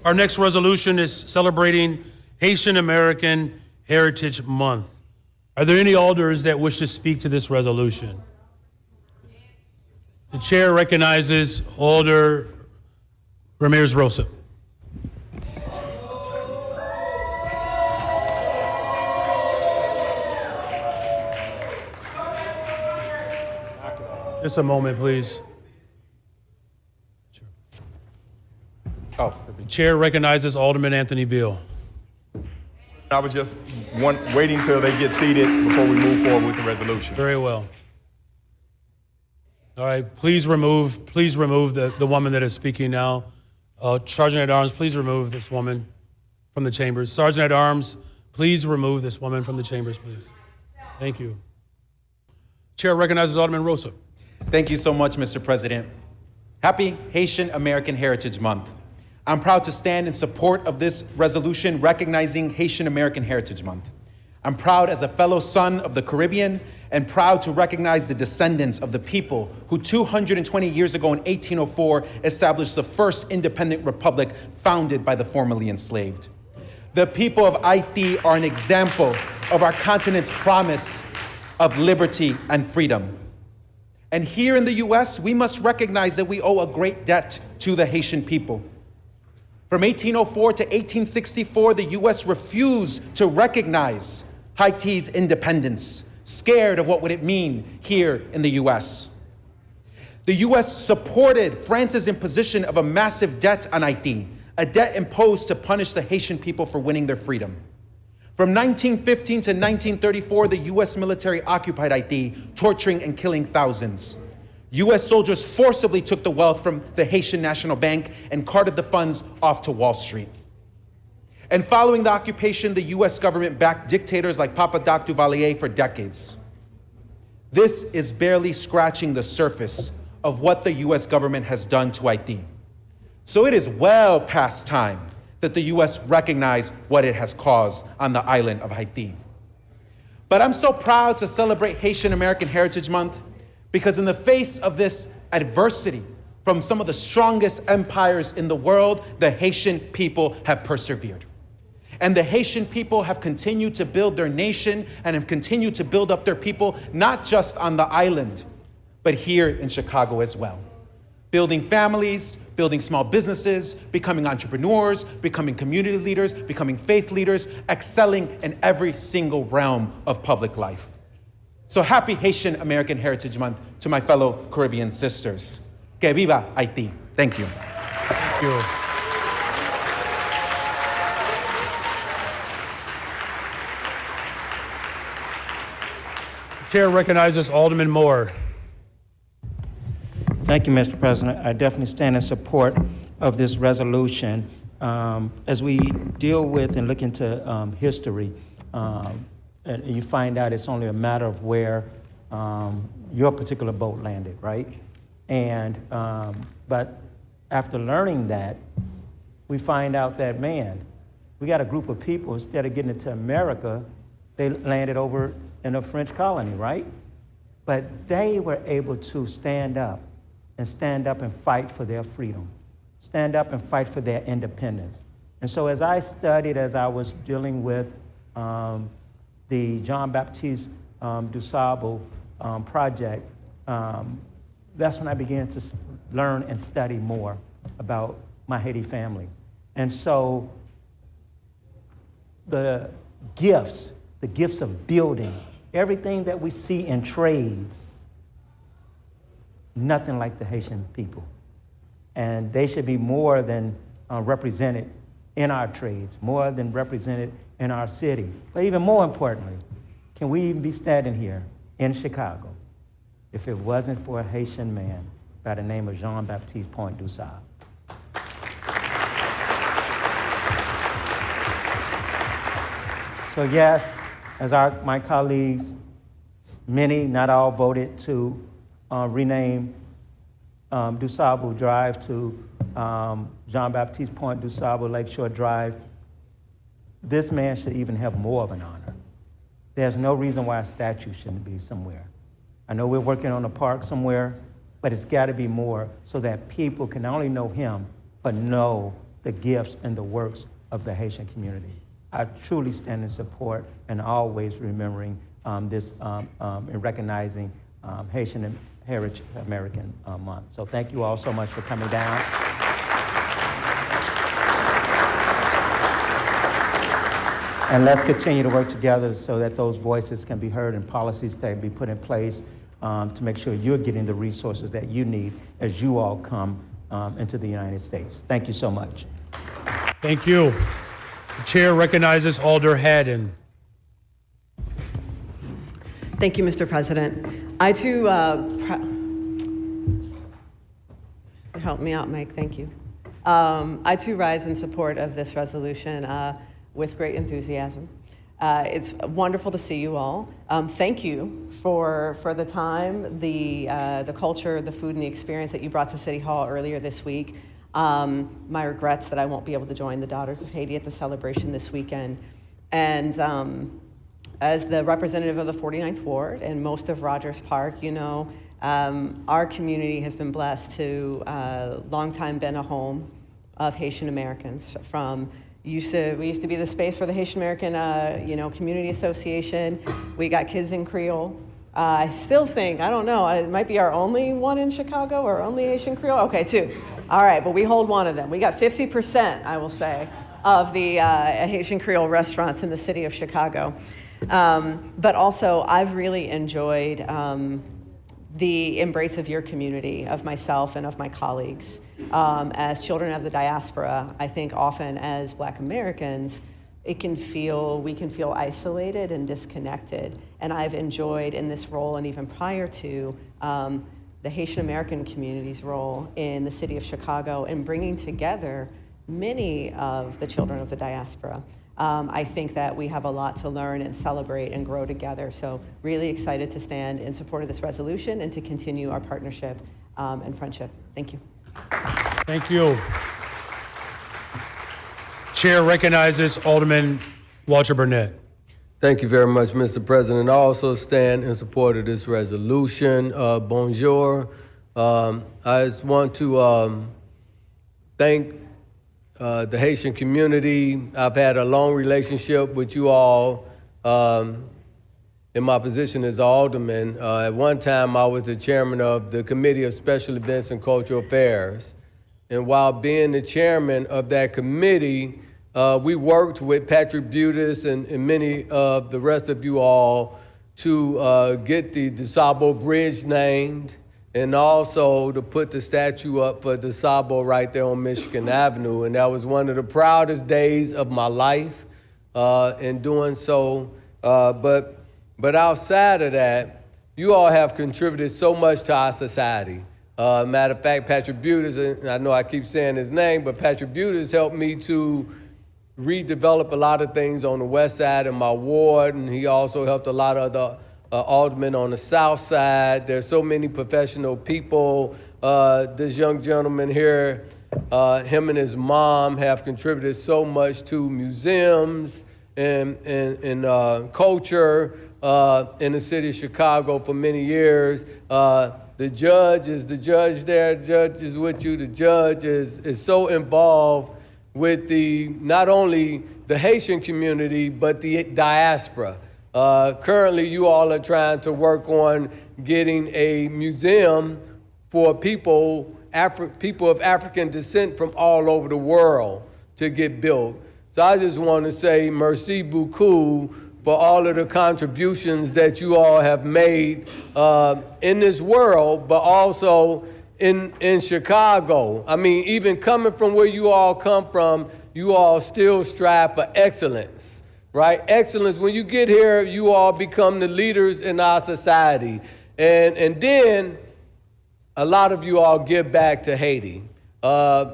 Our next resolution is celebrating Haitian American Heritage Month. Are there any alders that wish to speak to this resolution? The chair recognizes Alder Ramirez Rosa. Just a moment, please. The chair recognizes Alderman Anthony Beal. I was just waiting till they get seated before we move forward with the resolution. Very well. All right, please remove the woman that is speaking now. Sergeant at Arms, please remove this woman from the chambers. Sergeant at Arms, please remove this woman from the chambers, please. Thank you. Chair recognizes Alderman Rosa. Thank you so much, Mr. President. Happy Haitian American Heritage Month. I'm proud to stand in support of this resolution recognizing Haitian American Heritage Month. I'm proud as a fellow son of the Caribbean and proud to recognize the descendants of the people who 220 years ago in 1804 established the first independent republic founded by the formerly enslaved. The people of Haiti are an example of our continent's promise of liberty and freedom. And here in the US, we must recognize that we owe a great debt to the Haitian people. From 1804 to 1864, the US refused to recognize Haiti's independence, scared of what would it mean here in the US. The US supported France's imposition of a massive debt on Haiti, a debt imposed to punish the Haitian people for winning their freedom. From 1915 to 1934, the US military occupied Haiti, torturing and killing thousands. US soldiers forcibly took the wealth from the Haitian National Bank and carted the funds off to Wall Street. And following the occupation, the US government backed dictators like Papa Doc Duvalier for decades. This is barely scratching the surface of what the US government has done to Haiti. So it is well past time that the US recognize what it has caused on the island of Haiti. But I'm so proud to celebrate Haitian American Heritage Month because in the face of this adversity from some of the strongest empires in the world, the Haitian people have persevered. And the Haitian people have continued to build their nation and have continued to build up their people, not just on the island, but here in Chicago as well. Building families, building small businesses, becoming entrepreneurs, becoming community leaders, becoming faith leaders, excelling in every single realm of public life. So happy Haitian American Heritage Month to my fellow Caribbean sisters. Que viva Haiti. Thank you. Thank you. The chair recognizes Alderman Moore. Thank you, Mr. President. I definitely stand in support of this resolution. As we deal with and look into history, and you find out it's only a matter of where your particular boat landed, right? And but after learning that, we find out that, man, we got a group of people, instead of getting into America, they landed over in a French colony, right? But they were able to stand up and fight for their freedom, stand up and fight for their independence. And so as I studied, as I was dealing with the Jean Baptiste DuSable project, that's when I began to learn and study more about my Haiti family. And so the gifts of building, everything that we see in trades, nothing like the Haitian people. And they should be more than represented in our trades, more than represented in our city. But even more importantly, can we even be standing here in Chicago if it wasn't for a Haitian man by the name of Jean Baptiste Point DuSable? So yes, as my colleagues, many, not all, voted to rename DuSable Drive to Jean Baptiste Point DuSable Lakeshore Drive, this man should even have more of an honor. There's no reason why a statue shouldn't be somewhere. I know we're working on a park somewhere, but it's got to be more so that people can not only know him, but know the gifts and the works of the Haitian community. I truly stand in support and always remembering this and recognizing Haitian Heritage American Month. So thank you all so much for coming down. And let's continue to work together so that those voices can be heard and policies can be put in place to make sure you're getting the resources that you need as you all come into the United States. Thank you so much. Thank you. The chair recognizes Alder Hadden. Thank you, Mr. President. I too, help me out, Mike, thank you. I too rise in support of this resolution with great enthusiasm. It's wonderful to see you all. Thank you for the time, the culture, the food, and the experience that you brought to City Hall earlier this week. My regrets that I won't be able to join the Daughters of Haiti at the celebration this weekend. And as the representative of the 49th Ward and most of Rogers Park, you know, our community has been blessed to long time been a home of Haitian Americans. We used to be the space for the Haitian American Community Association. We got Kids in Creole. I still think, I don't know, it might be our only one in Chicago or only Haitian Creole. Okay, 2. All right, but we hold one of them. We got 50%, I will say, of the Haitian Creole restaurants in the city of Chicago. But also, I've really enjoyed the embrace of your community, of myself and of my colleagues. As children of the diaspora, I think often as Black Americans, we can feel isolated and disconnected. And I've enjoyed in this role, and even prior to, the Haitian American community's role in the city of Chicago in bringing together many of the children of the diaspora. I think that we have a lot to learn and celebrate and grow together. So really excited to stand in support of this resolution and to continue our partnership and friendship. Thank you. Thank you. Chair recognizes Alderman Walter Burnet. Thank you very much, Mr. President. I also stand in support of this resolution. Bonjour. I just want to thank the Haitian community. I've had a long relationship with you all in my position as alderman. At one time, I was the chairman of the Committee of Special Events and Cultural Affairs. And while being the chairman of that committee, we worked with Patrick Butis and many of the rest of you all to get the DuSable Bridge named, and also to put the statue up for DuSable right there on Michigan Avenue. And that was one of the proudest days of my life in doing so. But outside of that, you all have contributed so much to our society. Matter of fact, Patrick Butis, and I know I keep saying his name, but Patrick Butis helped me to redevelop a lot of things on the west side of my ward, and he also helped a lot of the aldermen on the south side. There's so many professional people. This young gentleman here, him and his mom have contributed so much to museums and culture in the city of Chicago for many years. The judge is the judge there. The judge is with you. The judge is so involved with not only the Haitian community, but the diaspora. Currently, you all are trying to work on getting a museum for people of African descent from all over the world to get built. So I just want to say merci beaucoup for all of the contributions that you all have made in this world, but also in Chicago. I mean, even coming from where you all come from, you all still strive for excellence, right? Excellence. When you get here, you all become the leaders in our society. And then a lot of you all give back to Haiti.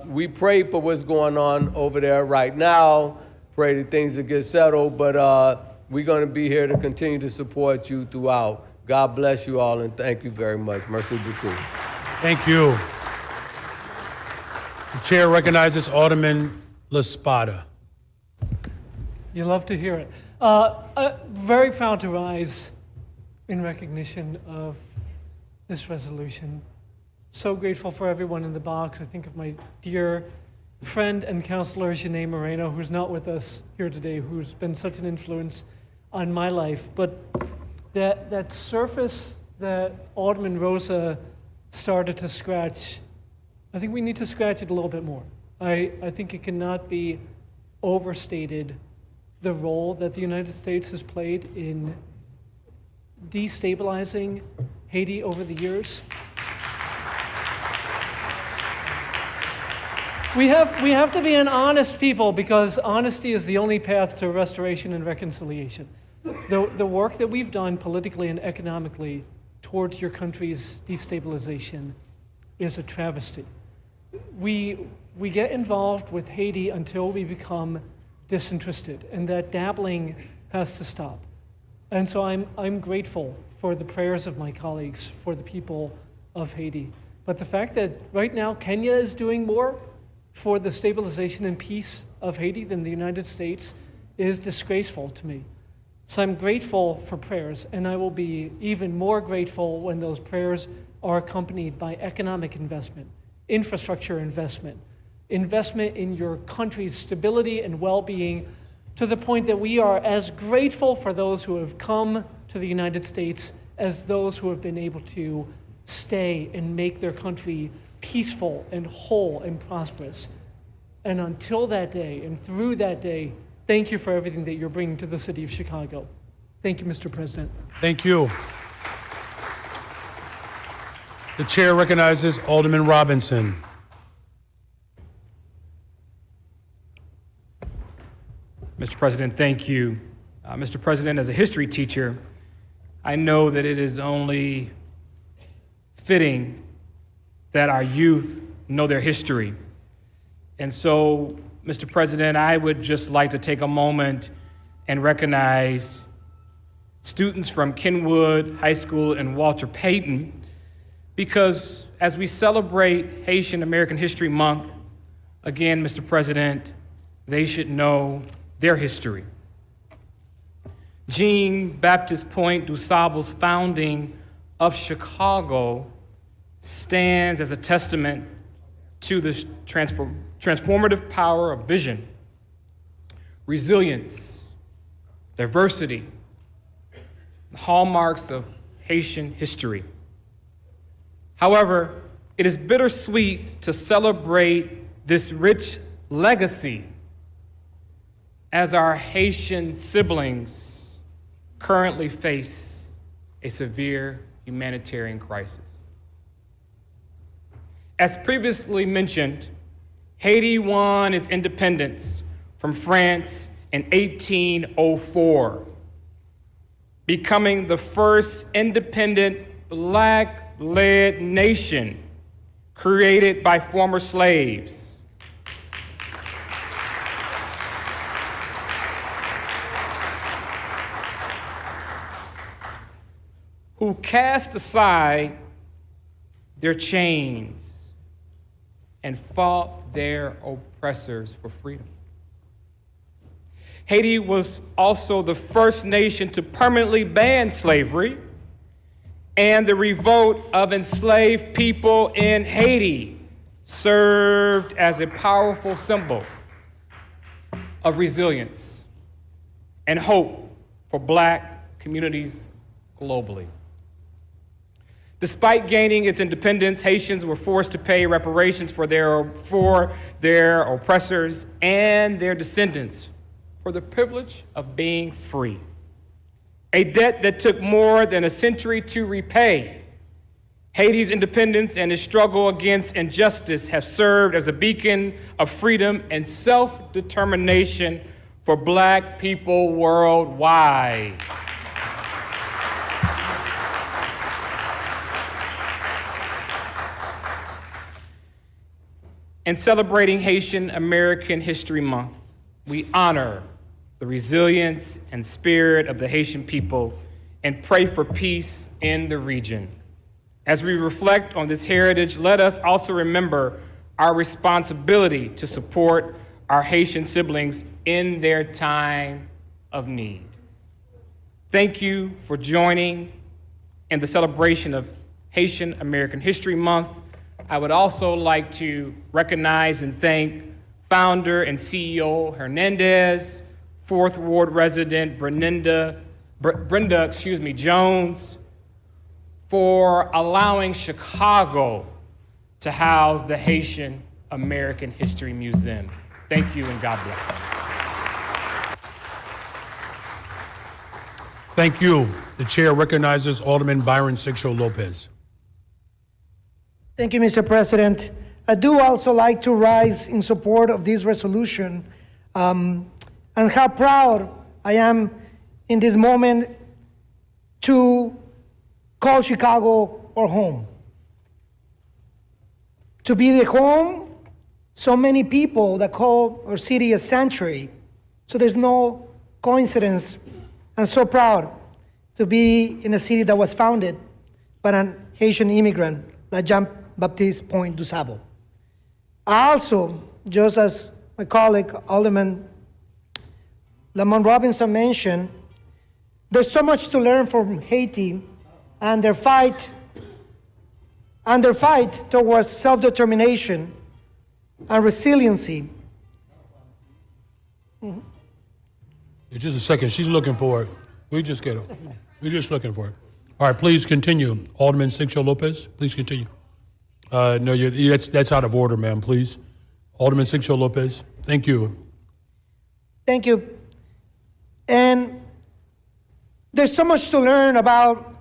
We pray for what's going on over there right now. Pray that things will get settled, but we're going to be here to continue to support you throughout. God bless you all, and thank you very much. Merci beaucoup. Thank you. The chair recognizes Alderman Lespatta. You love to hear it. Very proud to rise in recognition of this resolution. So grateful for everyone in the box. I think of my dear friend and counselor, Jeanne Moreno, who's not with us here today, who's been such an influence on my life. But that surface that Alderman Rosa started to scratch, I think we need to scratch it a little bit more. I think it cannot be overstated the role that the United States has played in destabilizing Haiti over the years. We have to be an honest people, because honesty is the only path to restoration and reconciliation. The work that we've done politically and economically towards your country's destabilization is a travesty. We get involved with Haiti until we become disinterested, and that dabbling has to stop. And so I'm grateful for the prayers of my colleagues for the people of Haiti. But the fact that right now Kenya is doing more for the stabilization and peace of Haiti than the United States is disgraceful to me. So I'm grateful for prayers, and I will be even more grateful when those prayers are accompanied by economic investment, infrastructure investment, investment in your country's stability and well-being, to the point that we are as grateful for those who have come to the United States as those who have been able to stay and make their country peaceful and whole and prosperous. And until that day and through that day, thank you for everything that you're bringing to the city of Chicago. Thank you, Mr. President. Thank you. The chair recognizes Alderman Robinson. Mr. President, thank you. Mr. President, as a history teacher, I know that it is only fitting that our youth know their history. And so, Mr. President, I would just like to take a moment and recognize students from Kenwood High School and Walter Payton, because as we celebrate Haitian American History Month, again, Mr. President, they should know their history. Jean Baptiste Point DuSable's founding of Chicago stands as a testament to the transformative power of vision, resilience, diversity, the hallmarks of Haitian history. However, it is bittersweet to celebrate this rich legacy as our Haitian siblings currently face a severe humanitarian crisis. As previously mentioned, Haiti won its independence from France in 1804, becoming the first independent Black-led nation created by former slaves. Who cast aside their chains and fought their oppressors for freedom. Haiti was also the first nation to permanently ban slavery, and the revolt of enslaved people in Haiti served as a powerful symbol of resilience and hope for Black communities globally. Despite gaining its independence, Haitians were forced to pay reparations for their oppressors and their descendants for the privilege of being free, a debt that took more than a century to repay. Haiti's independence and its struggle against injustice have served as a beacon of freedom and self-determination for Black people worldwide. In celebrating Haitian American History Month, we honor the resilience and spirit of the Haitian people and pray for peace in the region. As we reflect on this heritage, let us also remember our responsibility to support our Haitian siblings in their time of need. Thank you for joining in the celebration of Haitian American History Month. I would also like to recognize and thank founder and CEO Hernandez, 4th Ward resident Brenda Jones, for allowing Chicago to house the Haitian American History Museum. Thank you and God bless. Thank you. The chair recognizes Alderman Byron Lopez. Thank you, Mr. President. I do also like to rise in support of this resolution and how proud I am in this moment to call Chicago our home. To be the home, so many people that call our city a sanctuary. So there's no coincidence. I'm so proud to be in a city that was founded by an Haitian immigrant like Jean Baptiste Point DuSable. I also, just as my colleague Alderman Robinson mentioned, there's so much to learn from Haiti and their fight towards self-determination and resiliency. Just a second, she's looking for it. We're just looking for it. All right, please continue. Alderman Lopez, please continue. No, that's out of order, ma'am, please. Alderman Lopez, thank you. Thank you. And there's so much to learn about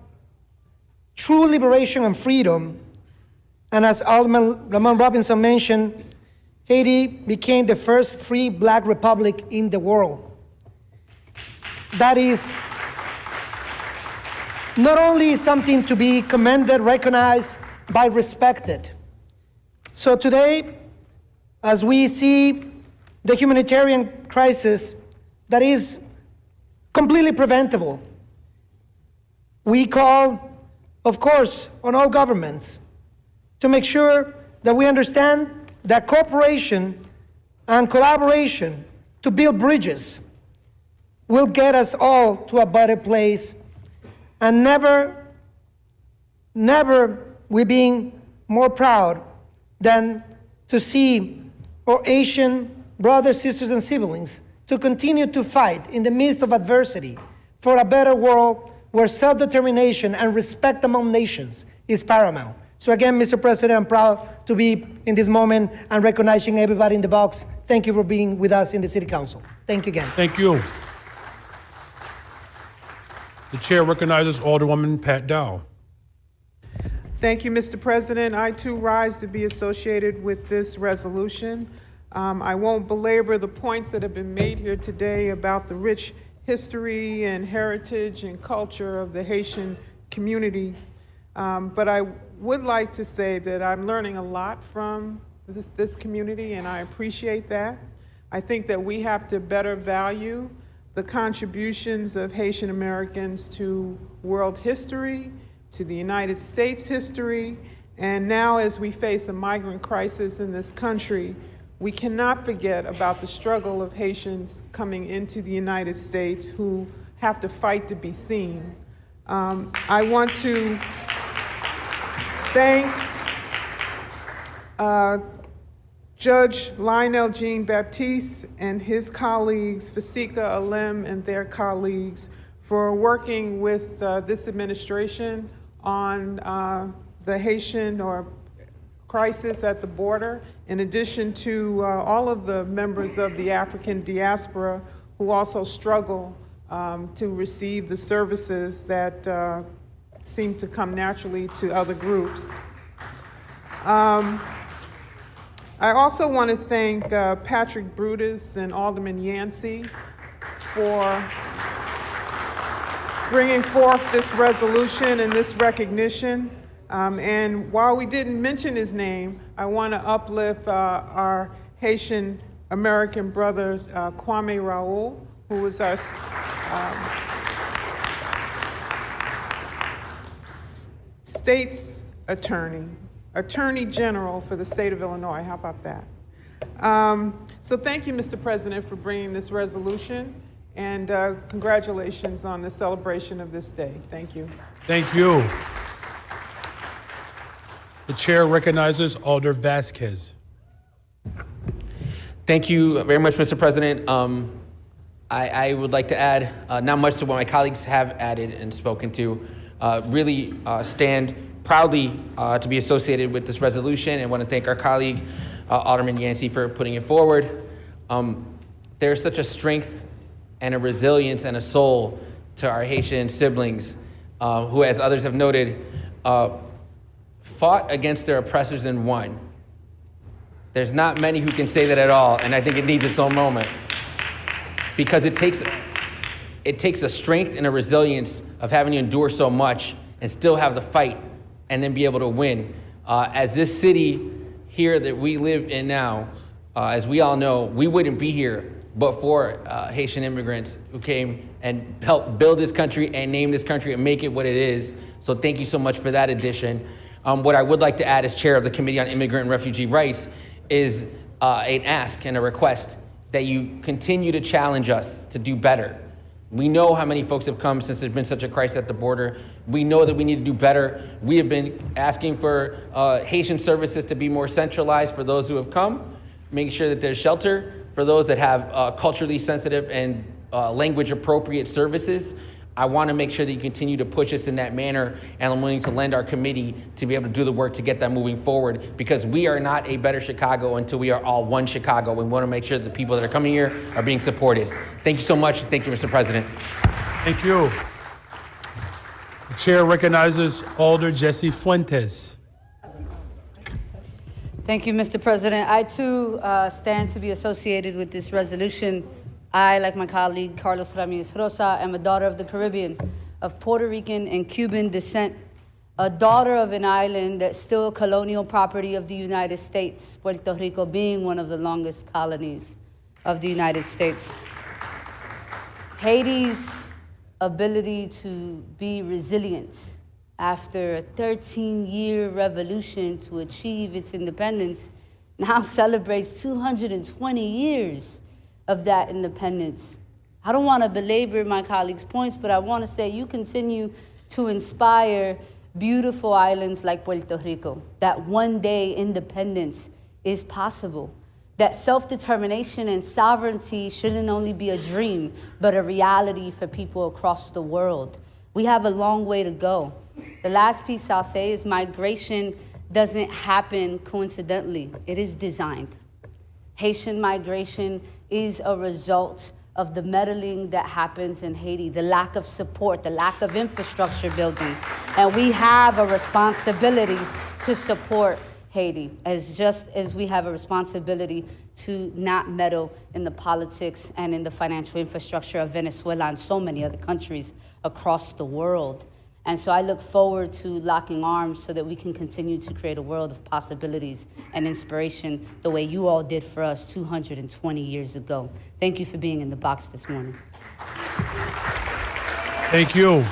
true liberation and freedom. And as Alderman Robinson mentioned, Haiti became the first free black republic in the world. That is not only something to be commended, recognized, but respected. So today, as we see the humanitarian crisis that is completely preventable, we call, of course, on all governments to make sure that we understand that cooperation and collaboration to build bridges will get us all to a better place, and never we being more proud than to see our Asian brothers, sisters, and siblings to continue to fight in the midst of adversity for a better world where self-determination and respect among nations is paramount. So again, Mr. President, I'm proud to be in this moment and recognizing everybody in the box. Thank you for being with us in the City Council. Thank you again. Thank you. The chair recognizes Alderwoman Pat Dow. Thank you, Mr. President. I too rise to be associated with this resolution. I won't belabor the points that have been made here today about the rich history and heritage and culture of the Haitian community. But I would like to say that I'm learning a lot from this community, and I appreciate that. I think that we have to better value the contributions of Haitian Americans to world history, to the United States history, and now as we face a migrant crisis in this country, we cannot forget about the struggle of Haitians coming into the United States who have to fight to be seen. I want to thank Judge Lionel Jean Baptiste and his colleagues, Fasika Alem and their colleagues, for working with this administration on the Haitian crisis at the border, in addition to all of the members of the African diaspora who also struggle to receive the services that seem to come naturally to other groups. I also want to thank Patrick Brutus and Alderman Yantzy for bringing forth this resolution and this recognition. And while we didn't mention his name, I want to uplift our Haitian American brothers, Kwame Raoul, who was our state's Attorney General for the state of Illinois. How about that? So thank you, Mr. President, for bringing this resolution, and congratulations on the celebration of this day. Thank you. Thank you. The chair recognizes Alder Vasquez. Thank you very much, Mr. President. I would like to add not much to what my colleagues have added and spoken to. Really stand proudly to be associated with this resolution, and want to thank our colleague, Alderman Yantzy, for putting it forward. There's such a strength and a resilience and a soul to our Haitian siblings who, as others have noted, fought against their oppressors and won. There's not many who can say that at all, and I think it needs its own moment, because it takes a strength and a resilience of having to endure so much and still have the fight and then be able to win. As this city here that we live in now, as we all know, we wouldn't be here but for Haitian immigrants who came and helped build this country and name this country and make it what it is. So thank you so much for that addition. What I would like to add as chair of the Committee on Immigrant and Refugee Rights is an ask and a request that you continue to challenge us to do better. We know how many folks have come since there's been such a crisis at the border. We know that we need to do better. We have been asking for Haitian services to be more centralized for those who have come, making sure that there's shelter for those that have culturally sensitive and language appropriate services. I want to make sure that you continue to push us in that manner, and I'm willing to lend our committee to be able to do the work to get that moving forward, because we are not a better Chicago until we are all one Chicago. We want to make sure that the people that are coming here are being supported. Thank you so much. Thank you, Mr. President. Thank you. The chair recognizes Alder Jesse Fuentes. Thank you, Mr. President. I too stand to be associated with this resolution. I, like my colleague Carlos Ramirez Rosa, am a daughter of the Caribbean, of Puerto Rican and Cuban descent, a daughter of an island that's still a colonial property of the United States, Puerto Rico being one of the longest colonies of the United States. Haiti's ability to be resilient after a 13-year revolution to achieve its independence now celebrates 220 years of that independence. I don't want to belabor my colleagues' points, but I want to say you continue to inspire beautiful islands like Puerto Rico, that one day independence is possible, that self-determination and sovereignty shouldn't only be a dream, but a reality for people across the world. We have a long way to go. The last piece I'll say is migration doesn't happen coincidentally. It is designed. Haitian migration is a result of the meddling that happens in Haiti, the lack of support, the lack of infrastructure building. And we have a responsibility to support Haiti, just as we have a responsibility to not meddle in the politics and in the financial infrastructure of Venezuela and so many other countries across the world. And so I look forward to locking arms so that we can continue to create a world of possibilities and inspiration the way you all did for us 220 years ago. Thank you for being in the box this morning. Thank you.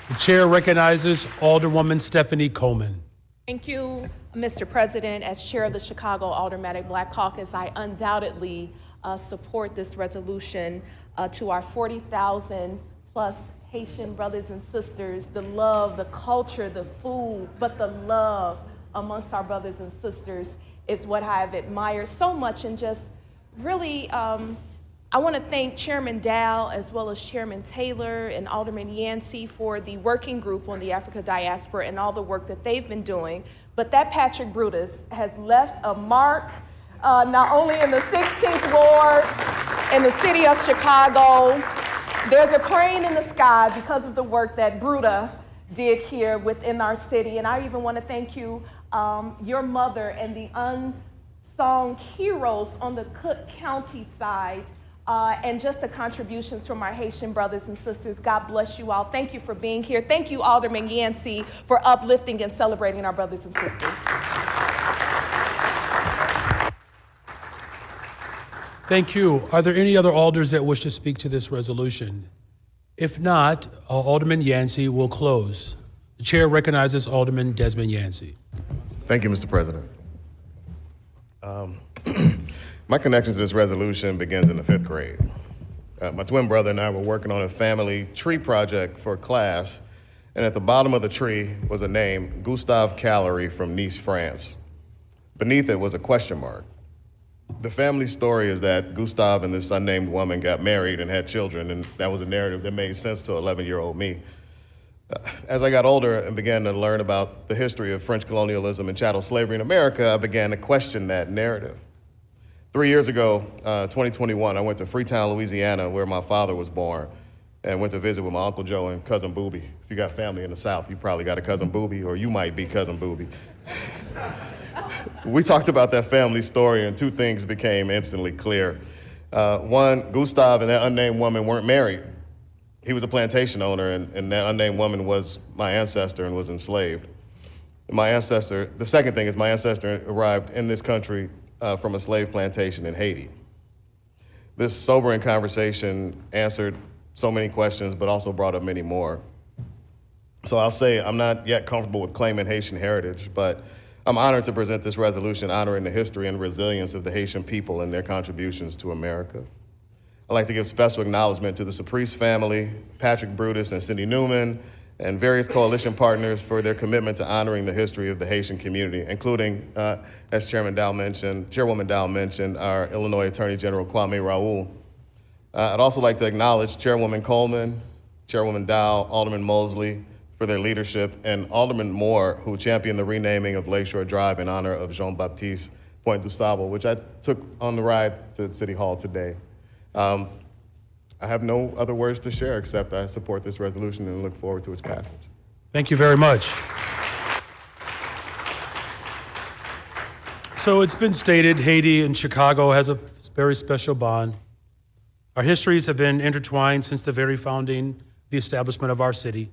The chair recognizes Alderwoman Stephanie Coleman. Thank you, Mr. President. As chair of the Chicago Aldermanic Black Caucus, I undoubtedly support this resolution to our 40,000 plus Haitian brothers and sisters, the love, the culture, the food, but the love amongst our brothers and sisters is what I've admired so much. And just really, I want to thank Chairman Dow as well as Chairman Taylor and Alderman Yantzy for the working group on the Africa diaspora and all the work that they've been doing. But that Patrick Brutus has left a mark not only in the 16th Ward, in the city of Chicago. There's a crane in the sky because of the work that Bruta did here within our city. And I even want to thank you, your mother and the unsung heroes on the Cook County side, and just the contributions from our Haitian brothers and sisters. God bless you all. Thank you for being here. Thank you, Alderman Yantzy, for uplifting and celebrating our brothers and sisters. Thank you. Are there any other alders that wish to speak to this resolution? If not, Alderman Yantzy will close. The chair recognizes Alderman Desmond Yantzy. Thank you, Mr. President. My connection to this resolution begins in the 5th grade. My twin brother and I were working on a family tree project for class, and at the bottom of the tree was a name, Gustave Callery from Nice, France. Beneath it was a question mark. The family story is that Gustav and this unnamed woman got married and had children, and that was a narrative that made sense to 11-year-old me. As I got older and began to learn about the history of French colonialism and chattel slavery in America, I began to question that narrative. 3 years ago, 2021, I went to Freetown, Louisiana, where my father was born, and went to visit with my Uncle Joe and Cousin Booby. If you got family in the South, you probably got a Cousin Booby, or you might be Cousin Booby. We talked about that family story, and two things became instantly clear. One, Gustav and that unnamed woman weren't married. He was a plantation owner, and that unnamed woman was my ancestor and was enslaved. The second thing is my ancestor arrived in this country from a slave plantation in Haiti. This sobering conversation answered so many questions, but also brought up many more. So I'll say I'm not yet comfortable with claiming Haitian heritage, but I'm honored to present this resolution honoring the history and resilience of the Haitian people and their contributions to America. I'd like to give special acknowledgement to the Surprise family, Patrick Brutus and Cindy Newman, and various coalition partners for their commitment to honoring the history of the Haitian community, including, as Chairwoman Dow mentioned, our Illinois Attorney General Kwame Raoul. I'd also like to acknowledge Chairwoman Coleman, Chairwoman Dow, Alderman Mosley for their leadership, and Alderman Moore, who championed the renaming of Lakeshore Drive in honor of Jean Baptiste Point DuSable, which I took on the ride to City Hall today. I have no other words to share except I support this resolution and look forward to its passage. Thank you very much. So it's been stated, Haiti and Chicago has a very special bond. Our histories have been intertwined since the very founding, the establishment of our city.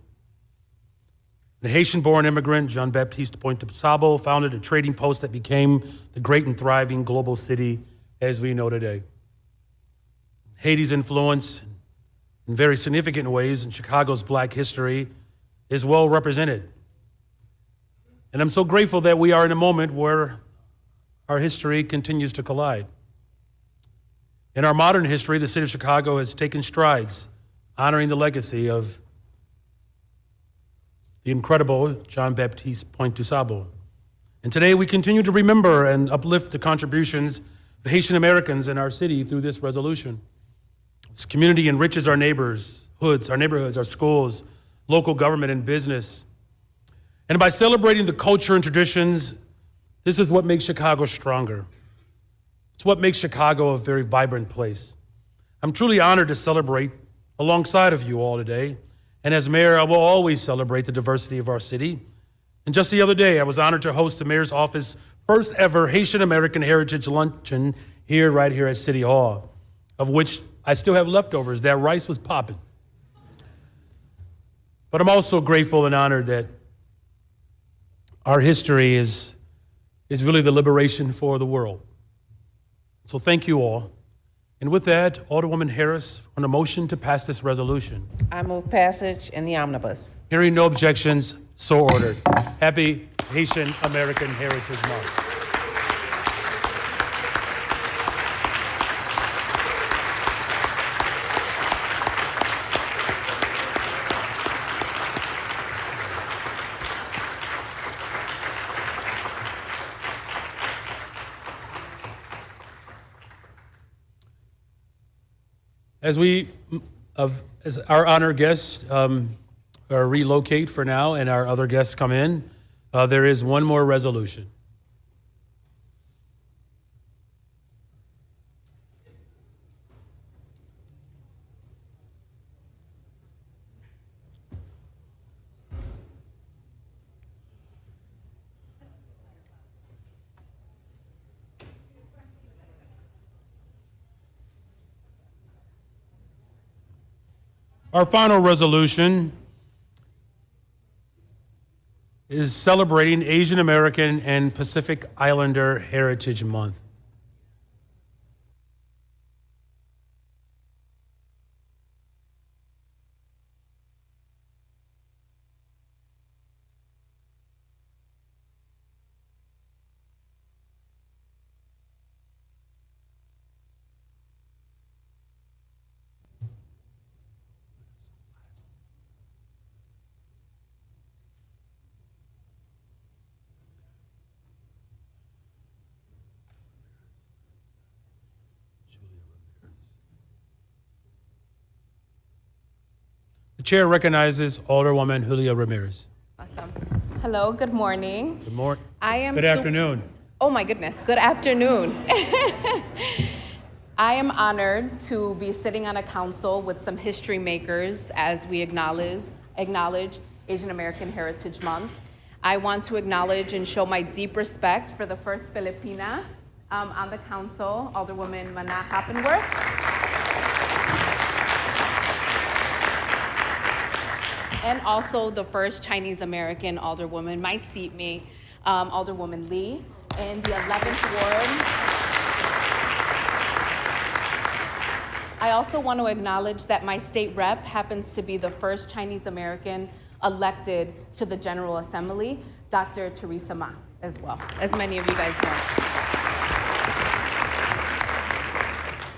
The Haitian-born immigrant, Jean Baptiste Point DuSable, founded a trading post that became the great and thriving global city as we know today. Haiti's influence in very significant ways in Chicago's Black history is well represented. And I'm so grateful that we are in a moment where our history continues to collide. In our modern history, the city of Chicago has taken strides honoring the legacy of the incredible Jean Baptiste Point DuSable. And today we continue to remember and uplift the contributions of Haitian Americans in our city through this resolution. This community enriches our neighborhoods, our schools, local government, and business. And by celebrating the culture and traditions, this is what makes Chicago stronger. It's what makes Chicago a very vibrant place. I'm truly honored to celebrate alongside of you all today. And as mayor, I will always celebrate the diversity of our city. And just the other day, I was honored to host the mayor's office first ever Haitian American Heritage Luncheon right here at City Hall, of which I still have leftovers. That rice was popping. But I'm also grateful and honored that our history is really the liberation for the world. So thank you all. And with that, Alderwoman Harris, on a motion to pass this resolution. I move passage in the omnibus. Hearing no objections, so ordered. Happy Haitian American Heritage Month. As our honored guests relocate for now and our other guests come in, there is one more resolution. Our final resolution is celebrating Asian American and Pacific Islander Heritage Month. chair recognizes Alderwoman Julia Ramirez. Awesome. Hello, good morning. Good morning. Good afternoon. Oh my goodness, good afternoon. I am honored to be sitting on a council with some history makers as we acknowledge Asian American Heritage Month. I want to acknowledge and show my deep respect for the first Filipina on the council, Alderwoman Mana Hoppenworth. And also the first Chinese American Alderwoman, my seatmate, Alderwoman Lee, in the 11th Ward. I also want to acknowledge that my state rep happens to be the first Chinese American elected to the General Assembly, Dr. Teresa Ma, as well, as many of you guys know.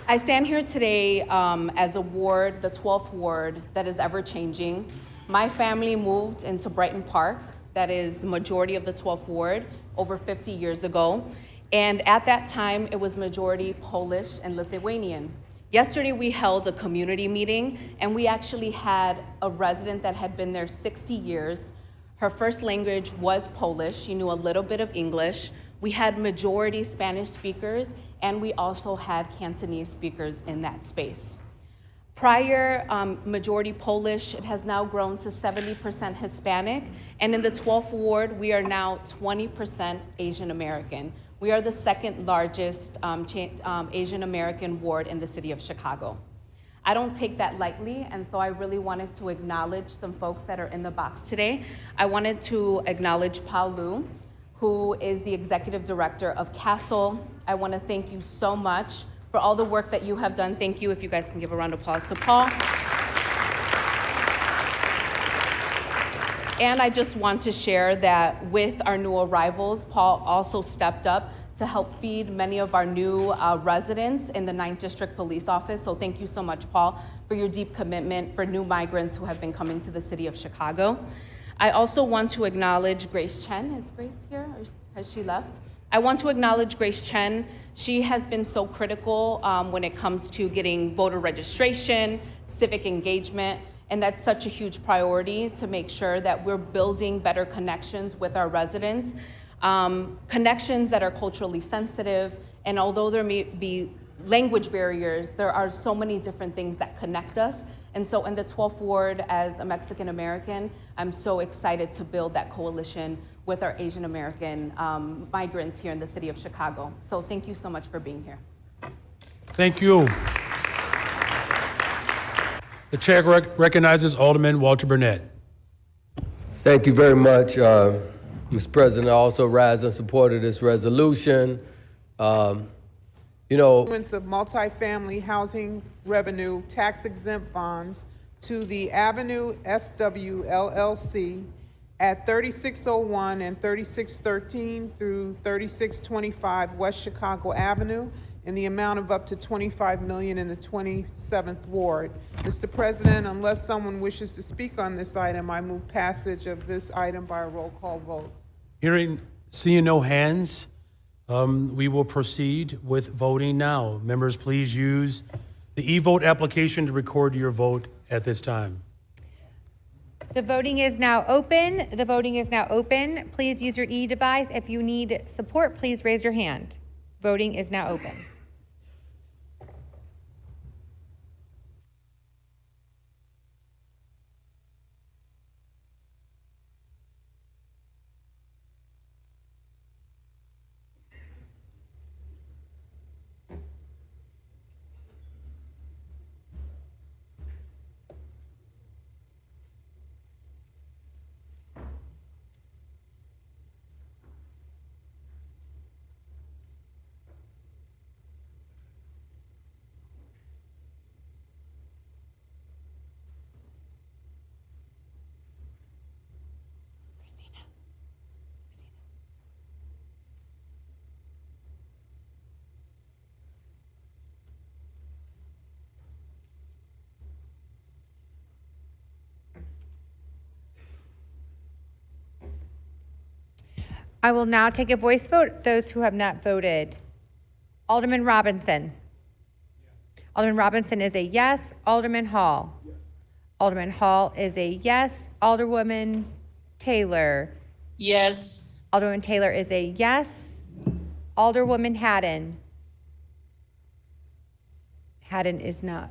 I stand here today as a ward, the 12th ward, that is ever changing. My family moved into Brighton Park, that is the majority of the 12th ward, over 50 years ago. And at that time, it was majority Polish and Lithuanian. Yesterday, we held a community meeting, and we actually had a resident that had been there 60 years. Her first language was Polish. She knew a little bit of English. We had majority Spanish speakers, and we also had Cantonese speakers in that space. Prior, majority Polish, it has now grown to 70% Hispanic, and in the 12th ward, we are now 20% Asian American. We are the second largest Asian American ward in the city of Chicago. I don't take that lightly, and so I really wanted to acknowledge some folks that are in the box today. I wanted to acknowledge Paul Liu, who is the executive director of Castle. I want to thank you so much for all the work that you have done. Thank you. If you guys can give a round of applause to Paul. And I just want to share that with our new arrivals, Paul also stepped up to help feed many of our new residents in the 9th District Police Office. So thank you so much, Paul, for your deep commitment for new migrants who have been coming to the city of Chicago. I also want to acknowledge Grace Chen. Is Grace here, or has she left? I want to acknowledge Grace Chen. She has been so critical when it comes to getting voter registration, civic engagement, and that's such a huge priority to make sure that we're building better connections with our residents, connections that are culturally sensitive, and although there may be language barriers, there are so many different things that connect us. And so in the 12th ward, as a Mexican American, I'm so excited to build that coalition with our Asian American migrants here in the city of Chicago. So thank you so much for being here. Thank you. The chair recognizes Alderman Walter Burnet. Thank you very much, Mr. President. I also rise in support of this resolution. Issuance of multifamily housing revenue tax-exempt bonds to the Avenue SW LLC at 3601 and 3613 through 3625 West Chicago Avenue in the amount of up to $25 million in the 27th Ward. Mr. President, unless someone wishes to speak on this item, I move passage of this item by a roll call vote. Seeing no hands, we will proceed with voting now. Members, please use the e-vote application to record your vote at this time. The voting is now open. The voting is now open. Please use your e-device. If you need support, please raise your hand. Voting is now open. I will now take a voice vote. Those who have not voted. Alderman Robinson. Alderman Robinson is a yes. Alderman Hall. Alderman Hall is a yes. Alderwoman Taylor. Yes. Alderwoman Taylor is a yes. Alderwoman Hadden. Hadden is not.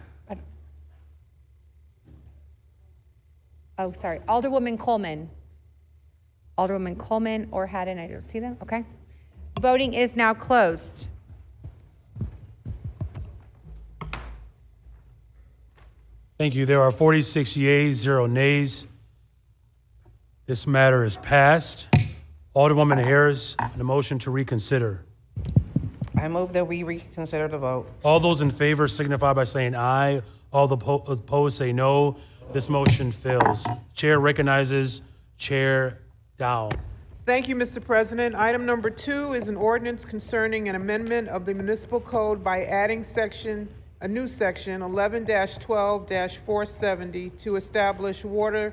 Oh, sorry. Alderwoman Coleman. Alderwoman Coleman or Hadden, I don't see them. Okay. Voting is now closed. Thank you. There are 46 yeas, 0 nays. This matter is passed. Alderwoman Harris, the motion to reconsider. I move that we reconsider the vote. All those in favor signify by saying aye. All the opposed say no. This motion fails. Chair recognizes Chair Dow. Thank you, Mr. President. Item number 2 is an ordinance concerning an amendment of the municipal code by adding a new section 11-12-470 to establish water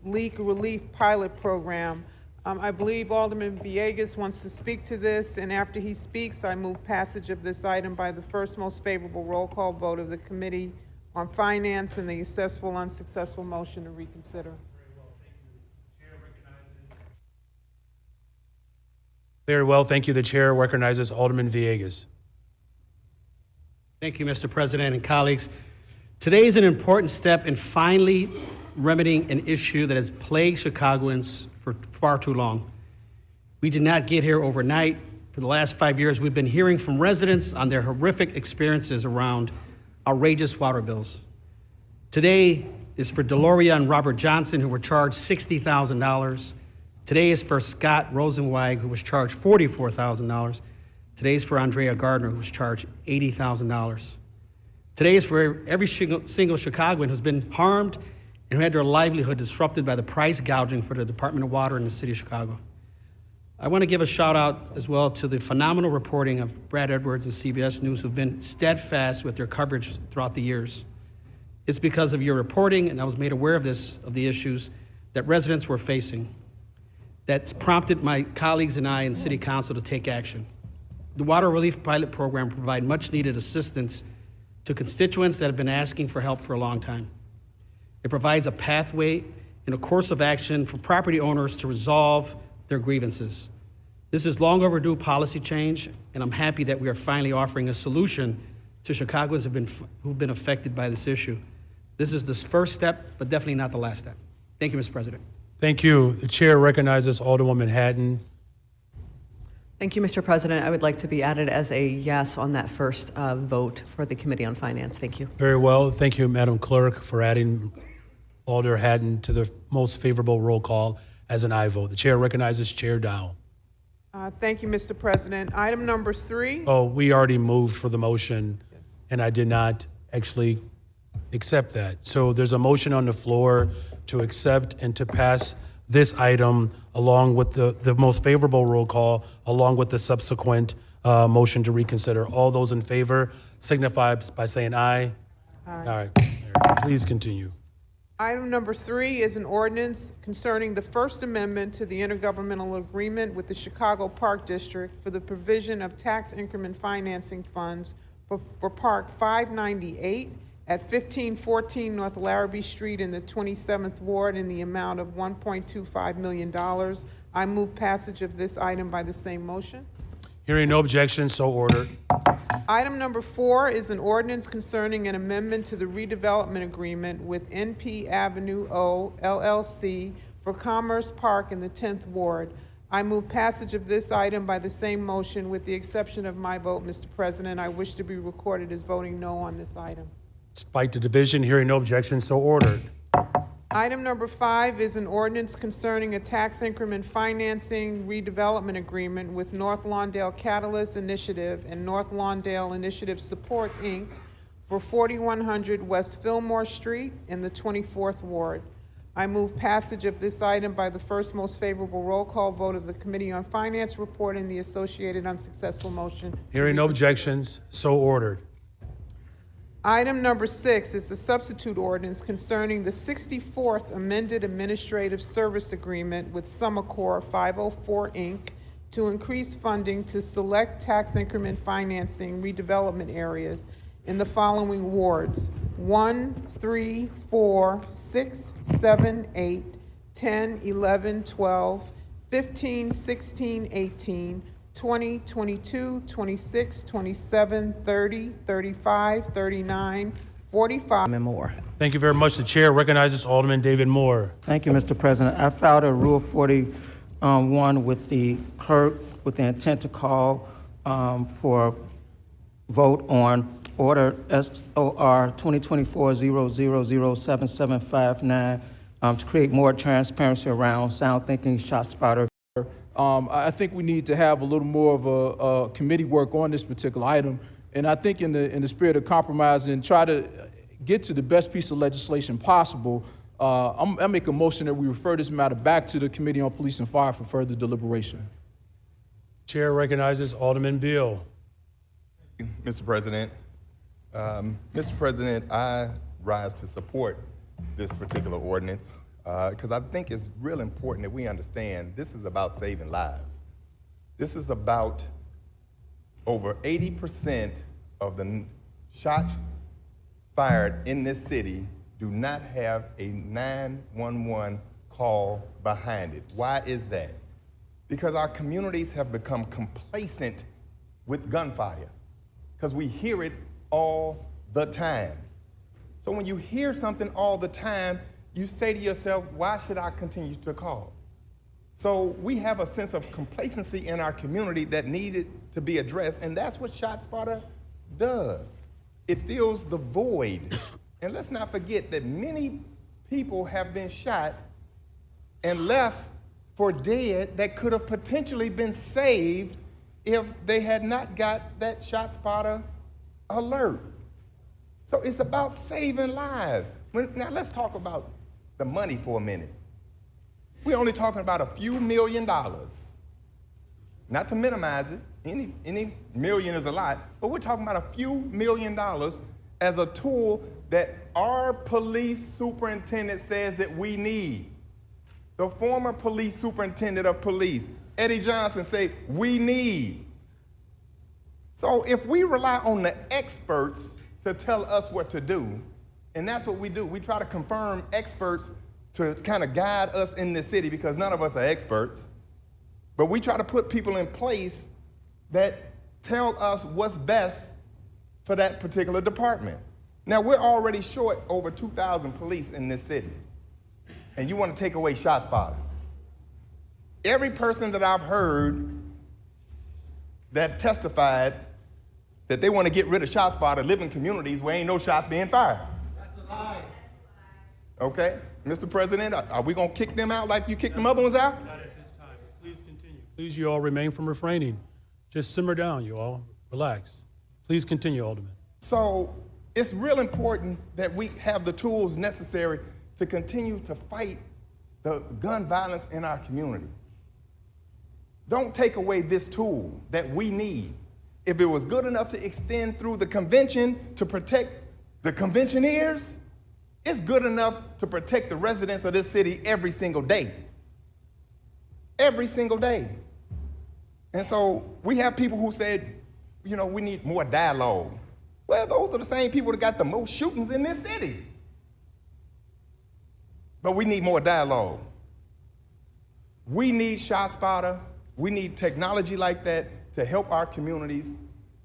leak relief pilot program. I believe Alderman Diagz wants to speak to this, and after he speaks, I move passage of this item by the first most favorable roll call vote of the Committee on Finance and the successful, unsuccessful motion to reconsider. Very well, thank you. The chair recognizes Alderman Diagz. Thank you, Mr. President and colleagues. Today is an important step in finally remedying an issue that has plagued Chicagoans for far too long. We did not get here overnight. For the last 5 years, we've been hearing from residents on their horrific experiences around outrageous water bills. Today is for Deloria and Robert Johnson, who were charged $60,000. Today is for Scott Rosenweig, who was charged $44,000. Today is for Andrea Gardner, who was charged $80,000. Today is for every single Chicagoan who's been harmed and who had their livelihood disrupted by the price gouging for the Department of Water in the city of Chicago. I want to give a shout out as well to the phenomenal reporting of Brad Edwards and CBS News, who've been steadfast with their coverage throughout the years. It's because of your reporting, and I was made aware of the issues that residents were facing, that's prompted my colleagues and I in City Council to take action. The Water Relief Pilot Program provides much needed assistance to constituents that have been asking for help for a long time. It provides a pathway and a course of action for property owners to resolve their grievances. This is long overdue policy change, and I'm happy that we are finally offering a solution to Chicagoans who've been affected by this issue. This is the first step, but definitely not the last step. Thank you, Mr. President. Thank you. The chair recognizes Alderwoman Hadden. Thank you, Mr. President. I would like to be added as a yes on that first vote for the Committee on Finance. Thank you. Very well. Thank you, Madam Clerk, for adding Alder Hadden to the most favorable roll call as an aye vote. The chair recognizes Chair Dow. Thank you, Mr. President. Item number 3. Oh, we already moved for the motion, and I did not actually accept that. So there's a motion on the floor to accept and to pass this item along with the most favorable roll call, along with the subsequent motion to reconsider. All those in favor signify by saying aye. Aye. All right. Please continue. Item number 3 is an ordinance concerning the First Amendment to the Intergovernmental Agreement with the Chicago Park District for the provision of tax increment financing funds for Park 598 at 1514 North Larrabee Street in the 27th Ward in the amount of $1.25 million. I move passage of this item by the same motion. Hearing no objection, so ordered. Item number 4 is an ordinance concerning an amendment to the redevelopment agreement with NP Avenue O LLC for Commerce Park in the 10th Ward. I move passage of this item by the same motion with the exception of my vote, Mr. President. I wish to be recorded as voting no on this item. Despite the division, hearing no objection, so ordered. Item number 5 is an ordinance concerning a tax increment financing redevelopment agreement with North Lawndale Catalyst Initiative and North Lawndale Initiative Support, Inc. for 4100 West Fillmore Street in the 24th Ward. I move passage of this item by the first most favorable roll call vote of the Committee on Finance report and the associated unsuccessful motion. Hearing no objections, so ordered. Item number 6 is the substitute ordinance concerning the 64th amended administrative service agreement with Summercore 504 Inc. to increase funding to select tax increment financing redevelopment areas in the following wards: 1, 3, 4, 6, 7, 8, 10, 11, 12, 15, 16, 18, 20, 22, 26, 27, 30, 35, 39, 45. And more. Thank you very much. The chair recognizes Alderman David Moore. Thank you, Mr. President. I filed a Rule 41 with the clerk with the intent to call for vote on Order SOR 2024-000779 to create more transparency around sound thinking ShotSpotter. I think we need to have a little more of a committee work on this particular item, and I think in the spirit of compromise and try to get to the best piece of legislation possible, I make a motion that we refer this matter back to the Committee on Police and Fire for further deliberation. Chair recognizes Alderman Beal. Mr. President. Mr. President, I rise to support this particular ordinance because I think it's real important that we understand this is about saving lives. This is about over 80% of the shots fired in this city do not have a 911 call behind it. Why is that? Because our communities have become complacent with gunfire because we hear it all the time. So when you hear something all the time, you say to yourself, why should I continue to call? So we have a sense of complacency in our community that needed to be addressed, and that's what ShotSpotter does. It fills the void. And let's not forget that many people have been shot and left for dead that could have potentially been saved if they had not got that ShotSpotter alert. So it's about saving lives. Now let's talk about the money for a minute. We're only talking about a few $1 million. Not to minimize it, any million is a lot, but we're talking about a few $1 million as a tool that our police superintendent says that we need. The former police superintendent of police, Eddie Johnson, say we need. So if we rely on the experts to tell us what to do, and that's what we do, we try to confirm experts to kind of guide us in this city because none of us are experts, but we try to put people in place that tell us what's best for that particular department. Now, we're already short over 2,000 police in this city, and you want to take away ShotSpotter. Every person that I've heard that testified that they want to get rid of ShotSpotter live in communities where ain't no shots being fired. That's a lie. Okay, Mr. President, are we going to kick them out like you kicked them other ones out? Not at this time. Please continue. Please, you all remain from refraining. Just simmer down, you all. Relax. Please continue, Alderman. So it's real important that we have the tools necessary to continue to fight the gun violence in our community. Don't take away this tool that we need. If it was good enough to extend through the convention to protect the conventioneers, it's good enough to protect the residents of this city every single day. Every single day. And so we have people who said, you know, we need more dialogue. Well, those are the same people that got the most shootings in this city. But we need more dialogue. We need ShotSpotter. We need technology like that to help our communities.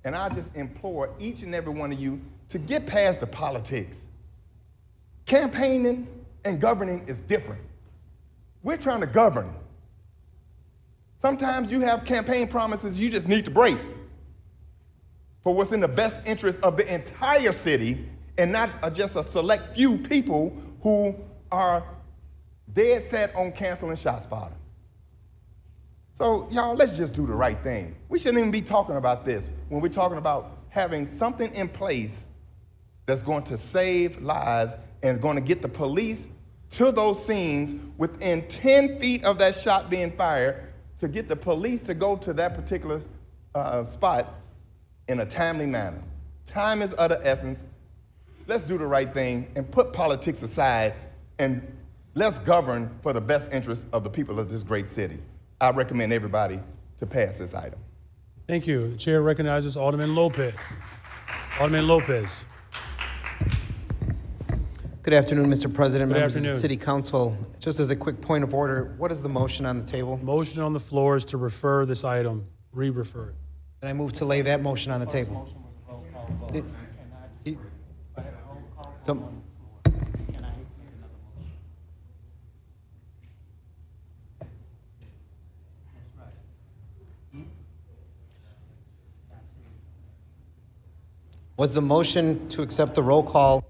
And I just implore each and every one of you to get past the politics. Campaigning and governing is different. We're trying to govern. Sometimes you have campaign promises you just need to break for what's in the best interest of the entire city and not just a select few people who are dead set on canceling ShotSpotter. So, y'all, let's just do the right thing. We shouldn't even be talking about this when we're talking about having something in place that's going to save lives and going to get the police to those scenes within 10 feet of that shot being fired to get the police to go to that particular spot in a timely manner. Time is of the essence. Let's do the right thing and put politics aside and let's govern for the best interest of the people of this great city. I recommend everybody to pass this item. Thank you. The chair recognizes Alderman Lopez. Alderman Lopez. Good afternoon, Mr. President, Good members of afternoon. the City Council. Just as a quick point of order, what is the motion on the table? Motion on the floor is to refer this item, re-refer it. And I move to lay that motion on the table. The- Was the motion to accept the roll call?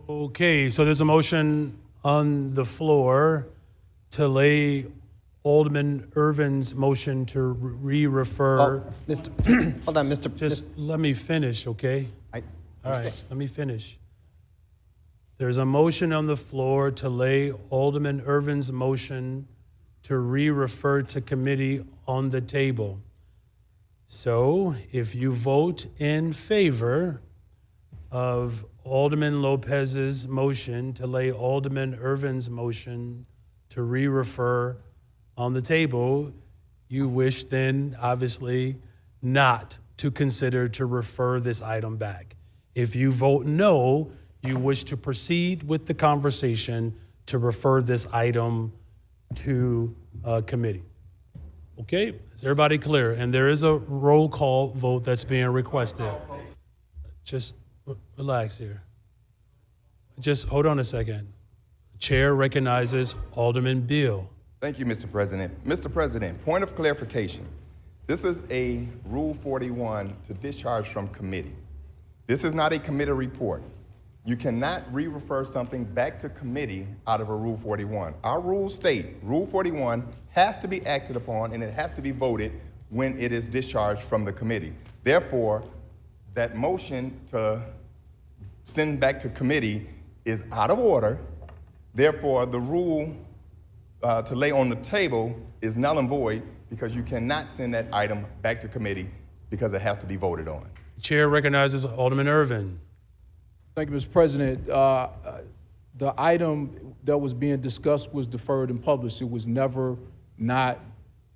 Okay, so there's a motion on the floor to lay Alderman Irvin's motion to re-refer. Hold on, Mr. Just let me finish, okay? I All right, let me finish. There's a motion on the floor to lay Alderman Irvin's motion to re-refer to committee on the table. So if you vote in favor of Alderman Lopez's motion to lay Alderman Irvin's motion to re-refer on the table, you wish then obviously not to consider to refer this item back. If you vote no, you wish to proceed with the conversation to refer this item to committee. Okay, is everybody clear? And there is a roll call vote that's being requested. Just relax here. Just hold on a second. Chair recognizes Alderman Beal. Thank you, Mr. President. Mr. President, point of clarification. This is a Rule 41 to discharge from committee. This is not a committee report. You cannot re-refer something back to committee out of a Rule 41. Our rules state Rule 41 has to be acted upon and it has to be voted when it is discharged from the committee. Therefore, that motion to send back to committee is out of order. Therefore, the rule to lay on the table is null and void because you cannot send that item back to committee because it has to be voted on. Chair recognizes Alderman Irvin. Thank you, Mr. President. The item that was being discussed was deferred and published. It was never not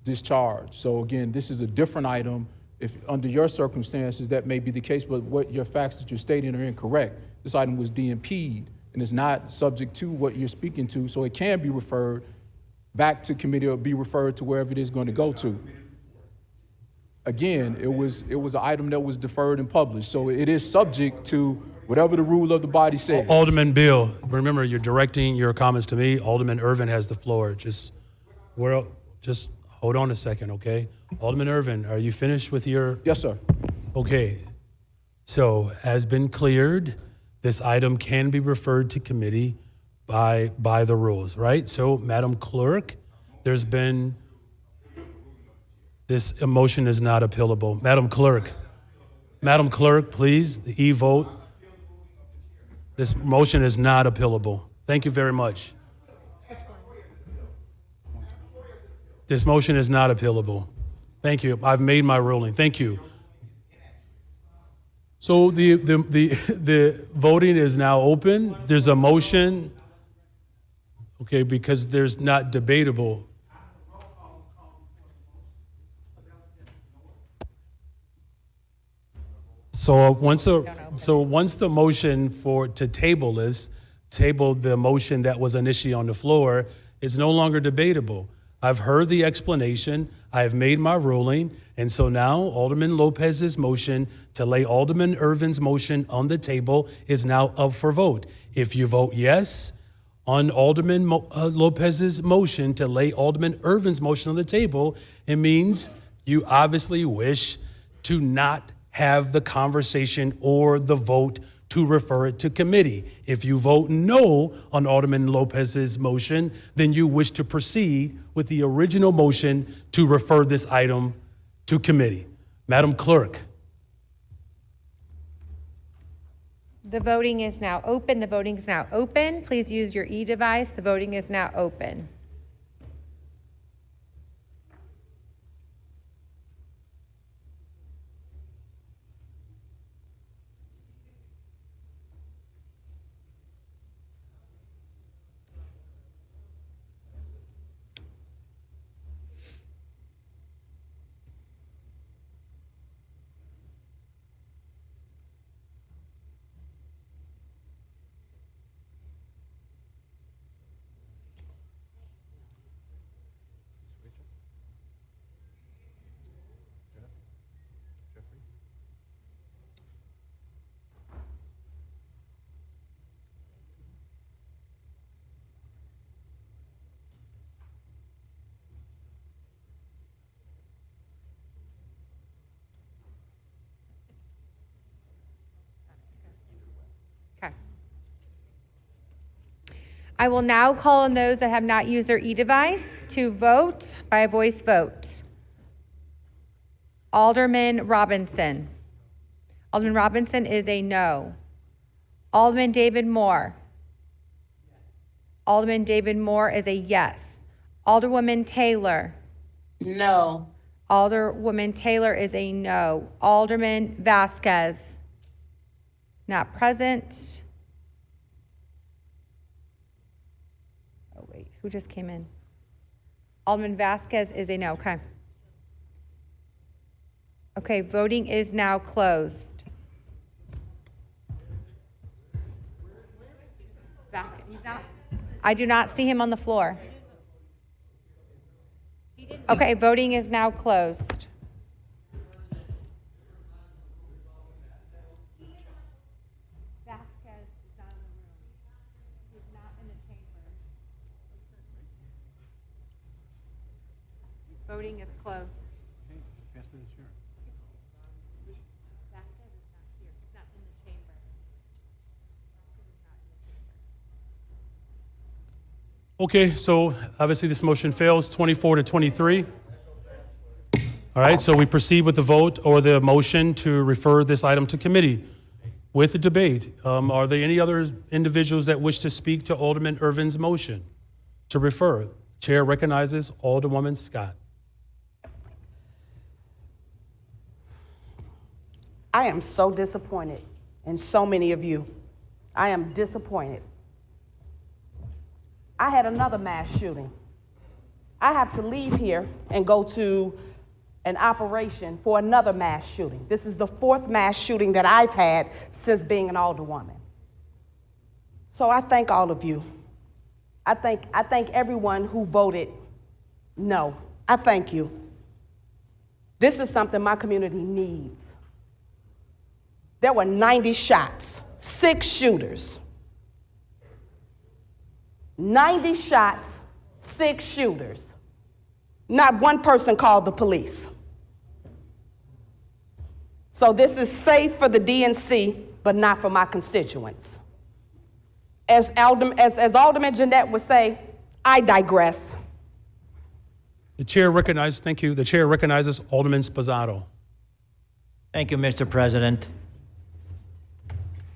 discharged. So again, this is a different item. If under your circumstances, that may be the case, but what your facts that you're stating are incorrect. This item was DNP'd and is not subject to what you're speaking to, so it can be referred back to committee or be referred to wherever it is going to go to. Again, it was an item that was deferred and published, so it is subject to whatever the rule of the body says. Alderman Beal, remember you're directing your comments to me. Alderman Irvin has the floor. Just hold on a second, okay? Alderman Irvin, are you finished with your? Yes, sir. Okay. So, as been cleared, this item can be referred to committee by the rules, right? So, Madam Clerk, there's been, this motion is not appealable. Madam Clerk, please, the e-vote. This motion is not appealable. Thank you very much. This motion is not appealable. Thank you. I've made my ruling. Thank you. So the voting is now open. There's a motion, okay, because there's not debatable. So once the motion to table the motion that was initially on the floor is no longer debatable. I've heard the explanation, I have made my ruling, and so now Alderman Lopez's motion to lay Alderman Irvin's motion on the table is now up for vote. If you vote yes on Alderman Lopez's motion to lay Alderman Irvin's motion on the table, it means you obviously wish to not have the conversation or the vote to refer it to committee. If you vote no on Alderman Lopez's motion, then you wish to proceed with the original motion to refer this item to committee. Madam Clerk. The voting is now open. The voting is now open. Please use your e-device. The voting is now open. I will now call on those that have not used their e-device to vote by a voice vote. Alderman Robinson. Alderman Robinson is a no. Alderman David Moore. Alderman David Moore is a yes. Alderwoman Taylor. No. Alderwoman Taylor is a no. Alderman Vasquez. Not present. Oh, wait, who just came in? Alderman Vasquez is a no, okay. Okay, voting is now closed. Vasquez, he's not. I do not see him on the floor. Okay, voting is now closed. Vasquez is not in the room. He's not in the chamber. Voting is closed. Vasquez is not here. He's not in the chamber. Okay, so obviously this motion fails, 24 to 23. All right, so we proceed with the vote or the motion to refer this item to committee with the debate. Are there any other individuals that wish to speak to Alderman Irvin's motion to refer? Chair recognizes Alderwoman Scott. I am so disappointed in so many of you. I am disappointed. I had another mass shooting. I have to leave here and go to an operation for another mass shooting. This is the 4th mass shooting that I've had since being an alderwoman. So I thank all of you. I thank everyone who voted no. I thank you. This is something my community needs. There were 90 shots, 6 shooters. 90 shots, 6 shooters. Not one person called the police. So this is safe for the DNC, but not for my constituents. As Alderman Jeanette would say, I digress. The chair recognizes, thank you, the chair recognizes Alderman Esposto. Thank you, Mr. President.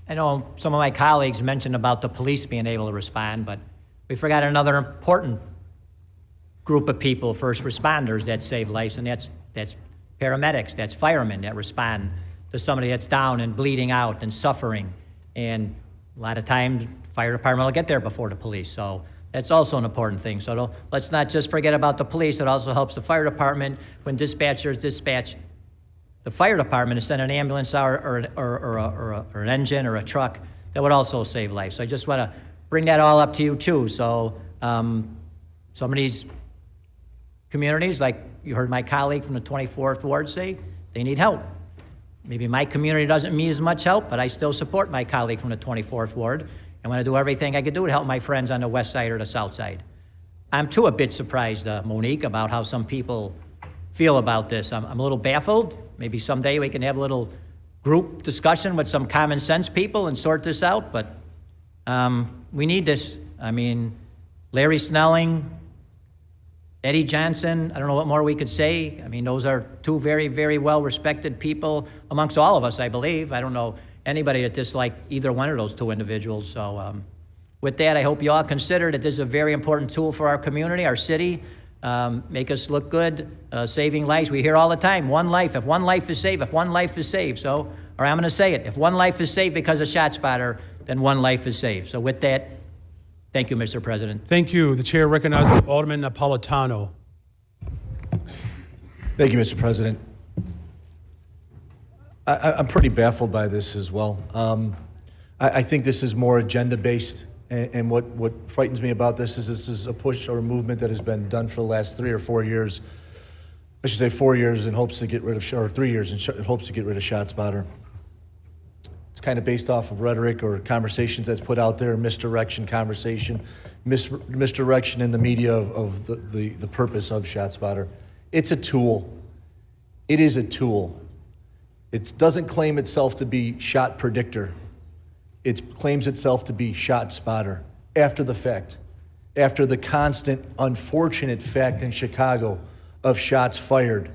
I know some of my colleagues mentioned about the police being able to respond, but we forgot another important group of people, first responders, that save lives, and that's paramedics, that's firemen that respond to somebody that's down and bleeding out and suffering. And a lot of times, fire department will get there before the police. So that's also an important thing. So let's not just forget about the police. It also helps the fire department when dispatchers dispatch the fire department to send an ambulance out or an engine or a truck. That would also save lives. So I just want to bring that all up to you too. So some of these communities, like you heard my colleague from the 24th Ward say, they need help. Maybe my community doesn't need as much help, but I still support my colleague from the 24th Ward and want to do everything I could do to help my friends on the west side or the south side. I'm too a bit surprised, Monique, about how some people feel about this. I'm a little baffled. Maybe someday we can have a little group discussion with some common sense people and sort this out, but we need this. I mean, Larry Snelling, Eddie Johnson, I don't know what more we could say. I mean, those are 2 very, very well-respected people amongst all of us, I believe. I don't know anybody that disliked either one of those 2 individuals. So with that, I hope you all consider that this is a very important tool for our community, our city, make us look good, saving lives. We hear all the time, one life. If one life is saved, if one life is saved. So, or I'm going to say it, if one life is saved because of ShotSpotter, then one life is saved. So with that, thank you, Mr. President. Thank you. The chair recognizes Alderman Napolitano. Thank you, Mr. President. I'm pretty baffled by this as well. I think this is more agenda-based, and what frightens me about this is a push or a movement that has been done for the last 3 or 4 years. I should say 4 years in hopes to get rid of, or 3 years in hopes to get rid of ShotSpotter. It's kind of based off of rhetoric or conversations that's put out there, misdirection conversation, misdirection in the media of the purpose of ShotSpotter. It's a tool. It is a tool. It doesn't claim itself to be shot predictor. It claims itself to be ShotSpotter. after the fact, after the constant unfortunate fact in Chicago of shots fired.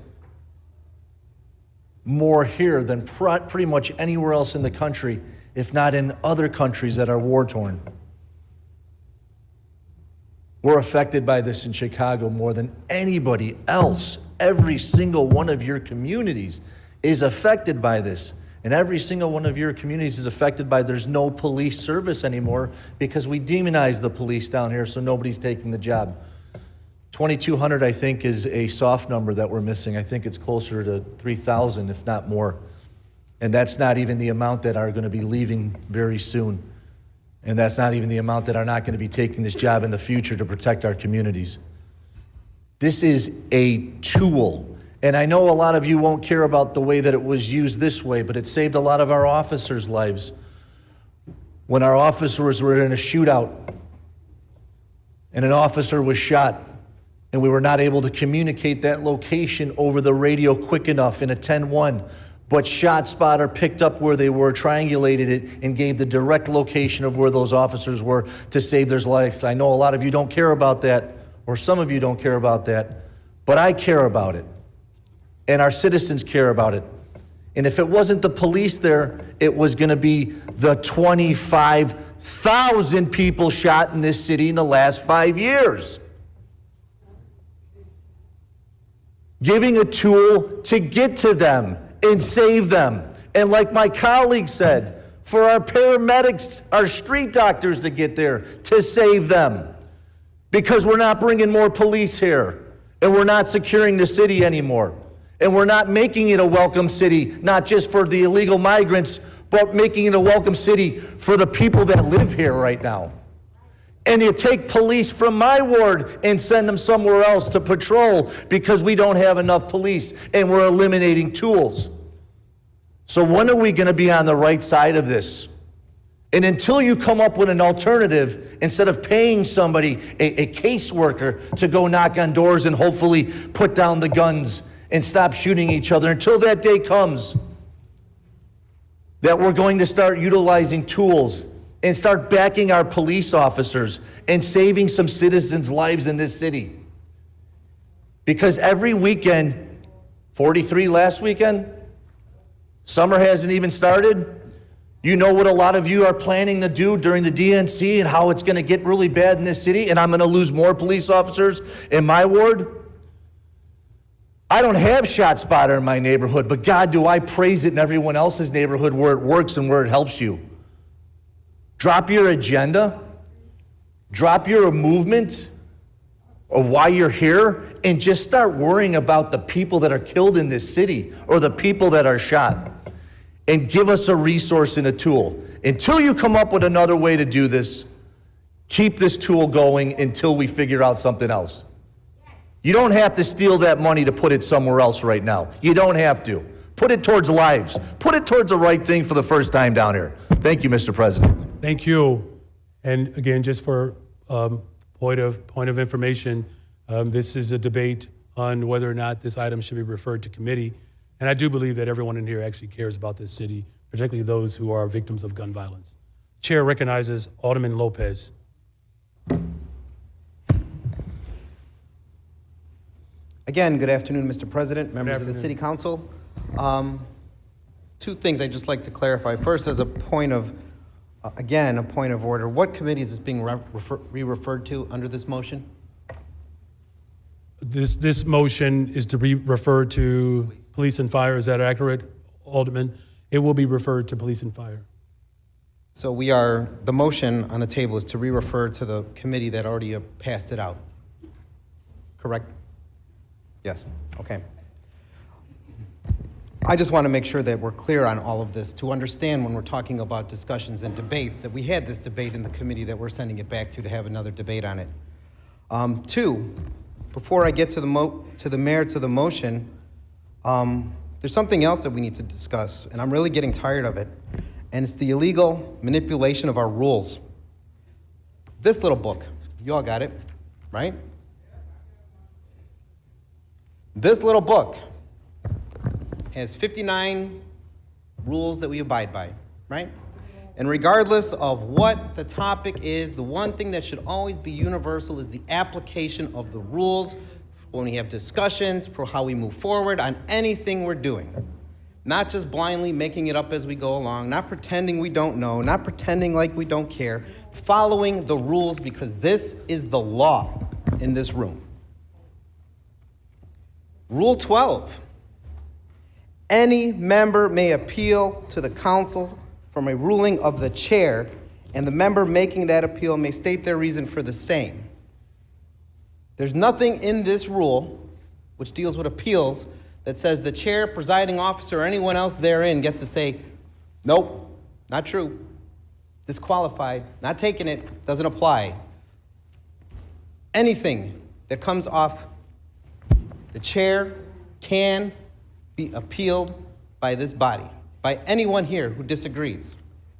More here than pretty much anywhere else in the country, if not in other countries that are war-torn. We're affected by this in Chicago more than anybody else. Every single one of your communities is affected by this. And every single one of your communities is affected by there's no police service anymore because we demonize the police down here, so nobody's taking the job. 2,200, I think, is a soft number that we're missing. I think it's closer to 3,000, if not more. And that's not even the amount that are going to be leaving very soon. And that's not even the amount that are not going to be taking this job in the future to protect our communities. This is a tool. And I know a lot of you won't care about the way that it was used this way, but it saved a lot of our officers' lives. When our officers were in a shootout and an officer was shot, and we were not able to communicate that location over the radio quick enough in a 10-1, but ShotSpotter picked up where they were, triangulated it, and gave the direct location of where those officers were to save their life. I know a lot of you don't care about that, or some of you don't care about that, but I care about it. And our citizens care about it. And if it wasn't the police there, it was going to be the 25,000 people shot in this city in the last 5 years. Giving a tool to get to them and save them. And like my colleague said, for our paramedics, our street doctors to get there to save them. Because we're not bringing more police here, and we're not securing the city anymore. And we're not making it a welcome city, not just for the illegal migrants, but making it a welcome city for the people that live here right now. And you take police from my ward and send them somewhere else to patrol because we don't have enough police and we're eliminating tools. So when are we going to be on the right side of this? And until you come up with an alternative, instead of paying somebody, a caseworker, to go knock on doors and hopefully put down the guns and stop shooting each other, until that day comes that we're going to start utilizing tools and start backing our police officers and saving some citizens' lives in this city. Because every weekend, 43 last weekend, summer hasn't even started. You know what a lot of you are planning to do during the DNC and how it's going to get really bad in this city, and I'm going to lose more police officers in my ward. I don't have ShotSpotter in my neighborhood, but God, do I praise it in everyone else's neighborhood where it works and where it helps you. Drop your agenda, drop your movement of why you're here, and just start worrying about the people that are killed in this city or the people that are shot. And give us a resource and a tool. Until you come up with another way to do this, keep this tool going until we figure out something else. You don't have to steal that money to put it somewhere else right now. You don't have to. Put it towards lives. Put it towards the right thing for the first time down here. Thank you, Mr. President. Thank you. And again, just for point of information, this is a debate on whether or not this item should be referred to committee. And I do believe that everyone in here actually cares about this city, particularly those who are victims of gun violence. Chair recognizes Alderman Lopez. Again, good afternoon, Mr. President, members of the City Council. Two things I'd just like to clarify. First, as a point of, again, a point of order, what committee is this being re-referred to under this motion? This motion is to be referred to Police and Fire. Is that accurate, Alderman? It will be referred to Police and Fire. So the motion on the table is to re-refer to the committee that already passed it out, correct? Yes, okay. I just want to make sure that we're clear on all of this to understand when we're talking about discussions and debates that we had this debate in the committee that we're sending it back to have another debate on it. Two, before I get to the merits of the motion, there's something else that we need to discuss, and I'm really getting tired of it, and it's the illegal manipulation of our rules. This little book, you all got it, right? This little book has 59 rules that we abide by, right? And regardless of what the topic is, the one thing that should always be universal is the application of the rules when we have discussions for how we move forward on anything we're doing. Not just blindly making it up as we go along, not pretending we don't know, not pretending like we don't care, following the rules because this is the law in this room. Rule 12. Any member may appeal to the council from a ruling of the chair, and the member making that appeal may state their reason for the same. There's nothing in this rule, which deals with appeals, that says the chair, presiding officer, or anyone else therein gets to say, nope, not true, disqualified, not taking it, doesn't apply. Anything that comes off the chair can be appealed by this body, by anyone here who disagrees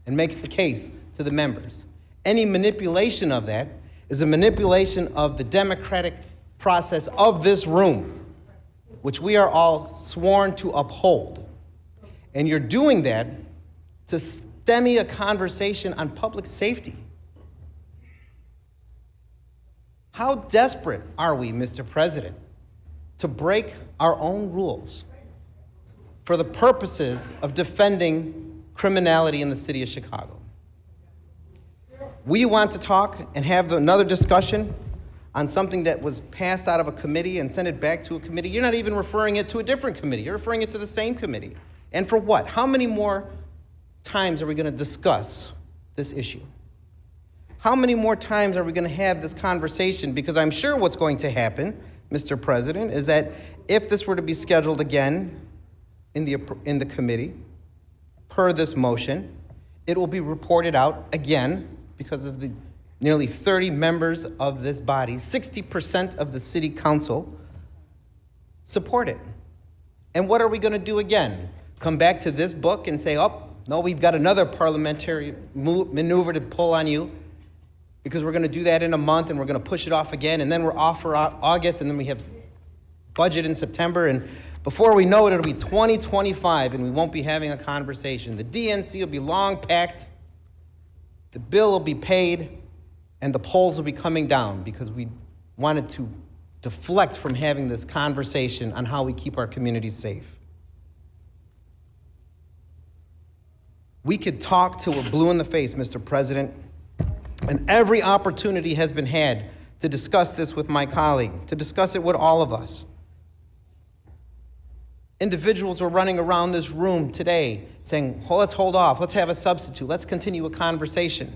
and makes the case to the members. Any manipulation of that is a manipulation of the democratic process of this room, which we are all sworn to uphold. And you're doing that to stymie a conversation on public safety. How desperate are we, Mr. President, to break our own rules for the purposes of defending criminality in the city of Chicago? We want to talk and have another discussion on something that was passed out of a committee and send it back to a committee. You're not even referring it to a different committee. You're referring it to the same committee. And for what? How many more times are we going to discuss this issue? How many more times are we going to have this conversation? Because I'm sure what's going to happen, Mr. President, is that if this were to be scheduled again in the committee, per this motion, it will be reported out again because of the nearly 30 members of this body, 60% of the city council support it. And what are we going to do again? Come back to this book and say, oh, no, we've got another parliamentary maneuver to pull on you because we're going to do that in a month and we're going to push it off again, and then we're off for August, and then we have budget in September, and before we know it, it'll be 2025 and we won't be having a conversation. The DNC will be long packed, the bill will be paid, and the polls will be coming down because we wanted to deflect from having this conversation on how we keep our communities safe. We could talk till we're blue in the face, Mr. President, and every opportunity has been had to discuss this with my colleague, to discuss it with all of us. Individuals were running around this room today saying, oh, let's hold off, let's have a substitute, let's continue a conversation.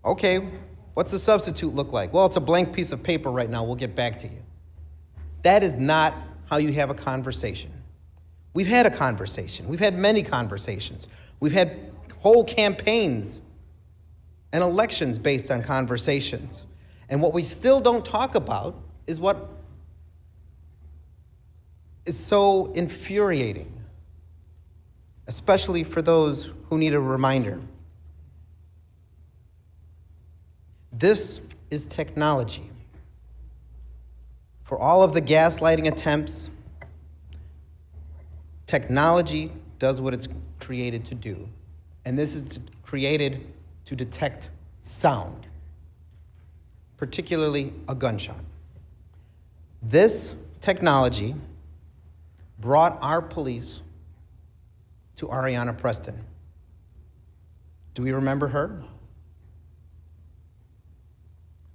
Okay, what's the substitute look like? Well, it's a blank piece of paper right now, we'll get back to you. That is not how you have a conversation. We've had a conversation, we've had many conversations. We've had whole campaigns and elections based on conversations. And what we still don't talk about is what is so infuriating, especially for those who need a reminder. This is technology. For all of the gaslighting attempts, technology does what it's created to do. And this is created to detect sound, particularly a gunshot. This technology brought our police to Ariana Preston. Do we remember her?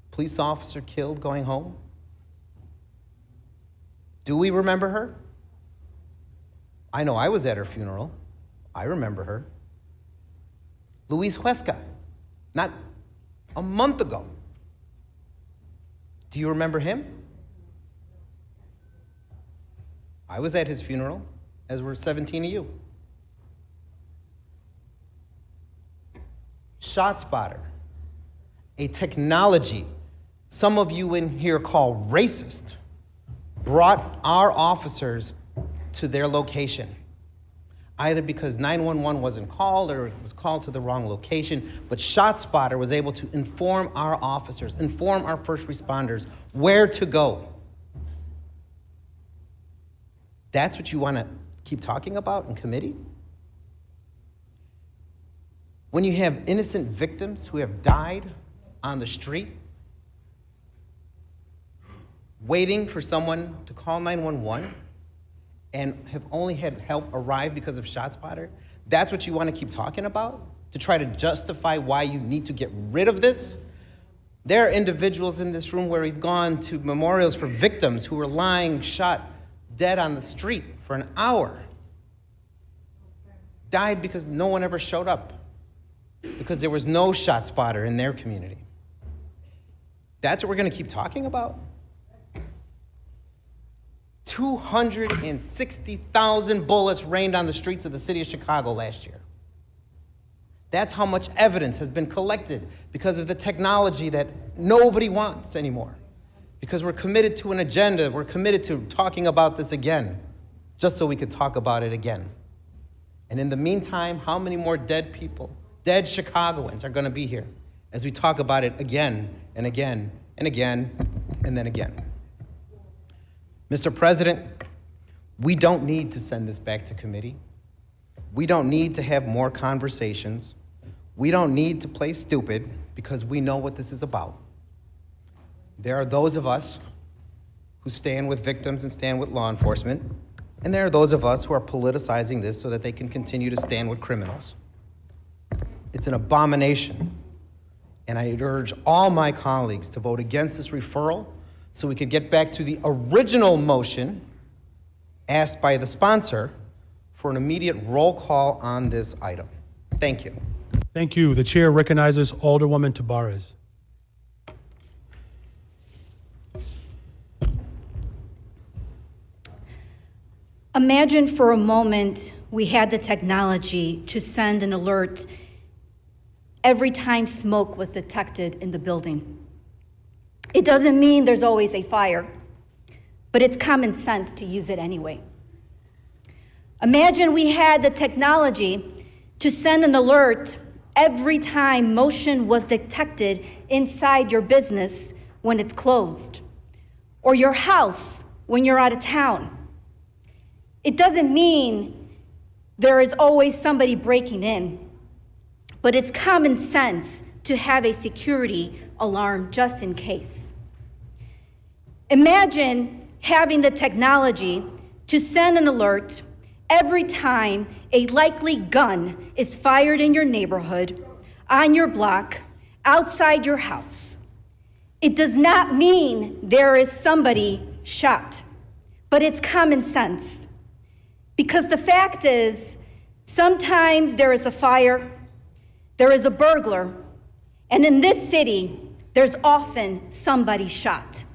Police officer killed going home. Do we remember her? I know I was at her funeral. I remember her. Luis Huesca, not a month ago. Do you remember him? I was at his funeral, as were 17 of you. ShotSpotter, a technology some of you in here call racist, brought our officers to their location, either because 911 wasn't called or it was called to the wrong location, but ShotSpotter was able to inform our officers, inform our first responders where to go. That's what you want to keep talking about in committee? when you have innocent victims who have died on the street, waiting for someone to call 911 and have only had help arrive because of ShotSpotter? That's what you want to keep talking about? To try to justify why you need to get rid of this? There are individuals in this room where we've gone to memorials for victims who were lying shot dead on the street for an hour. Died because no one ever showed up, because there was no ShotSpotter in their community. That's what we're going to keep talking about? 260,000 bullets rained on the streets of the city of Chicago last year. That's how much evidence has been collected because of the technology that nobody wants anymore. Because we're committed to an agenda, we're committed to talking about this again, just so we could talk about it again. And in the meantime, how many more dead people, dead Chicagoans are going to be here as we talk about it again and again and again and then again? Mr. President, we don't need to send this back to committee. We don't need to have more conversations. We don't need to play stupid because we know what this is about. There are those of us who stand with victims and stand with law enforcement, and there are those of us who are politicizing this so that they can continue to stand with criminals. It's an abomination, and I urge all my colleagues to vote against this referral so we could get back to the original motion asked by the sponsor for an immediate roll call on this item. Thank you. Thank you. The chair recognizes Alderwoman Tabarez. Imagine for a moment we had the technology to send an alert every time smoke was detected in the building. It doesn't mean there's always a fire, but it's common sense to use it anyway. Imagine we had the technology to send an alert every time motion was detected inside your business when it's closed, or your house when you're out of town. It doesn't mean there is always somebody breaking in, but it's common sense to have a security alarm just in case. Imagine having the technology to send an alert every time a likely gun is fired in your neighborhood, on your block, outside your house. It does not mean there is somebody shot, but it's common sense. Because the fact is, sometimes there is a fire, there is a burglar, and in this city, there's often somebody shot.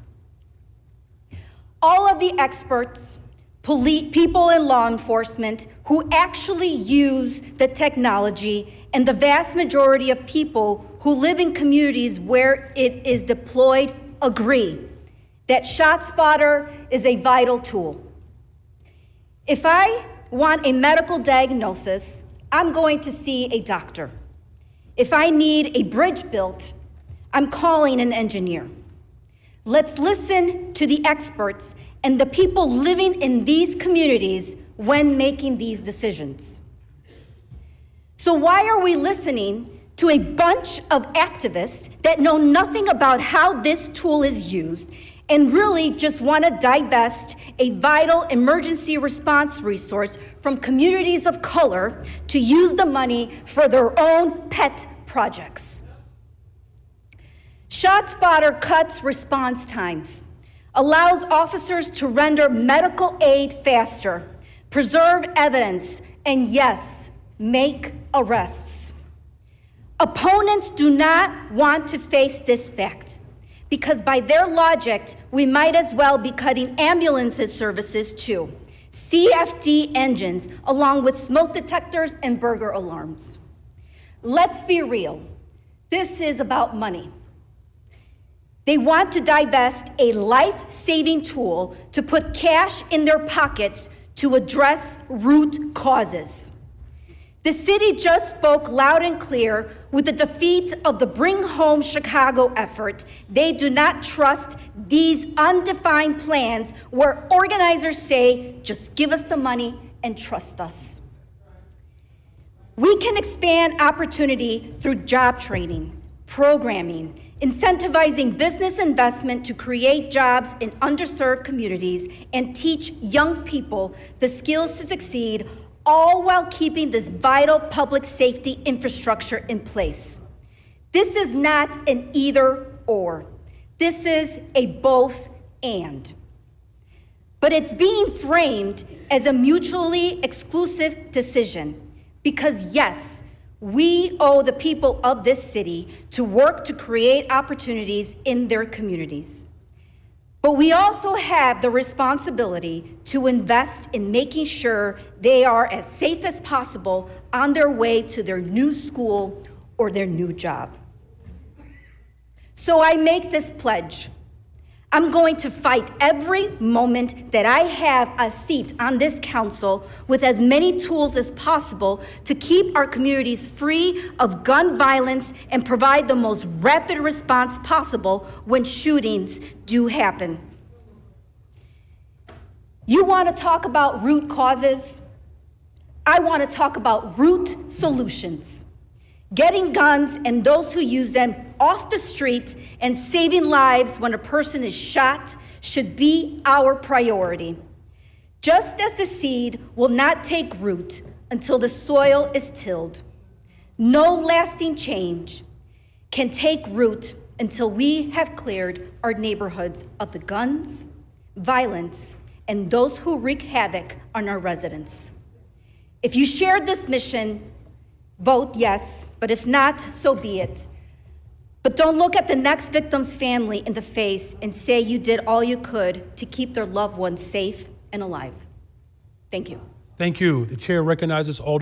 All of the experts, people in law enforcement who actually use the technology, and the vast majority of people who live in communities where it is deployed agree that ShotSpotter is a vital tool. If I want a medical diagnosis, I'm going to see a doctor. If I need a bridge built, I'm calling an engineer. Let's listen to the experts and the people living in these communities when making these decisions. So why are we listening to a bunch of activists that know nothing about how this tool is used and really just want to divest a vital emergency response resource from communities of color to use the money for their own pet projects? ShotSpotter cuts response times, allows officers to render medical aid faster, preserve evidence, and yes, make arrests. Opponents do not want to face this fact, because by their logic, we might as well be cutting ambulances services too, CFD engines, along with smoke detectors and burglar alarms. Let's be real. This is about money. They want to divest a life-saving tool to put cash in their pockets to address root causes. The city just spoke loud and clear with the defeat of the Bring Home Chicago effort. They do not trust these undefined plans where organizers say, just give us the money and trust us. We can expand opportunity through job training, programming, incentivizing business investment to create jobs in underserved communities and teach young people the skills to succeed, all while keeping this vital public safety infrastructure in place. This is not an either or. This is a both and. But it's being framed as a mutually exclusive decision because, yes, we owe the people of this city to work to create opportunities in their communities. But we also have the responsibility to invest in making sure they are as safe as possible on their way to their new school or their new job. So I make this pledge. I'm going to fight every moment that I have a seat on this council with as many tools as possible to keep our communities free of gun violence and provide the most rapid response possible when shootings do happen. You want to talk about root causes? I want to talk about root solutions. Getting guns and those who use them off the street and saving lives when a person is shot should be our priority. Just as the seed will not take root until the soil is tilled, no lasting change can take root until we have cleared our neighborhoods of the guns, violence, and those who wreak havoc on our residents. If you share this mission, vote yes, but if not, so be it. But don't look at the next victim's family in the face and say you did all you could to keep their loved ones safe and alive. Thank you. Thank you. The chair recognizes Alderman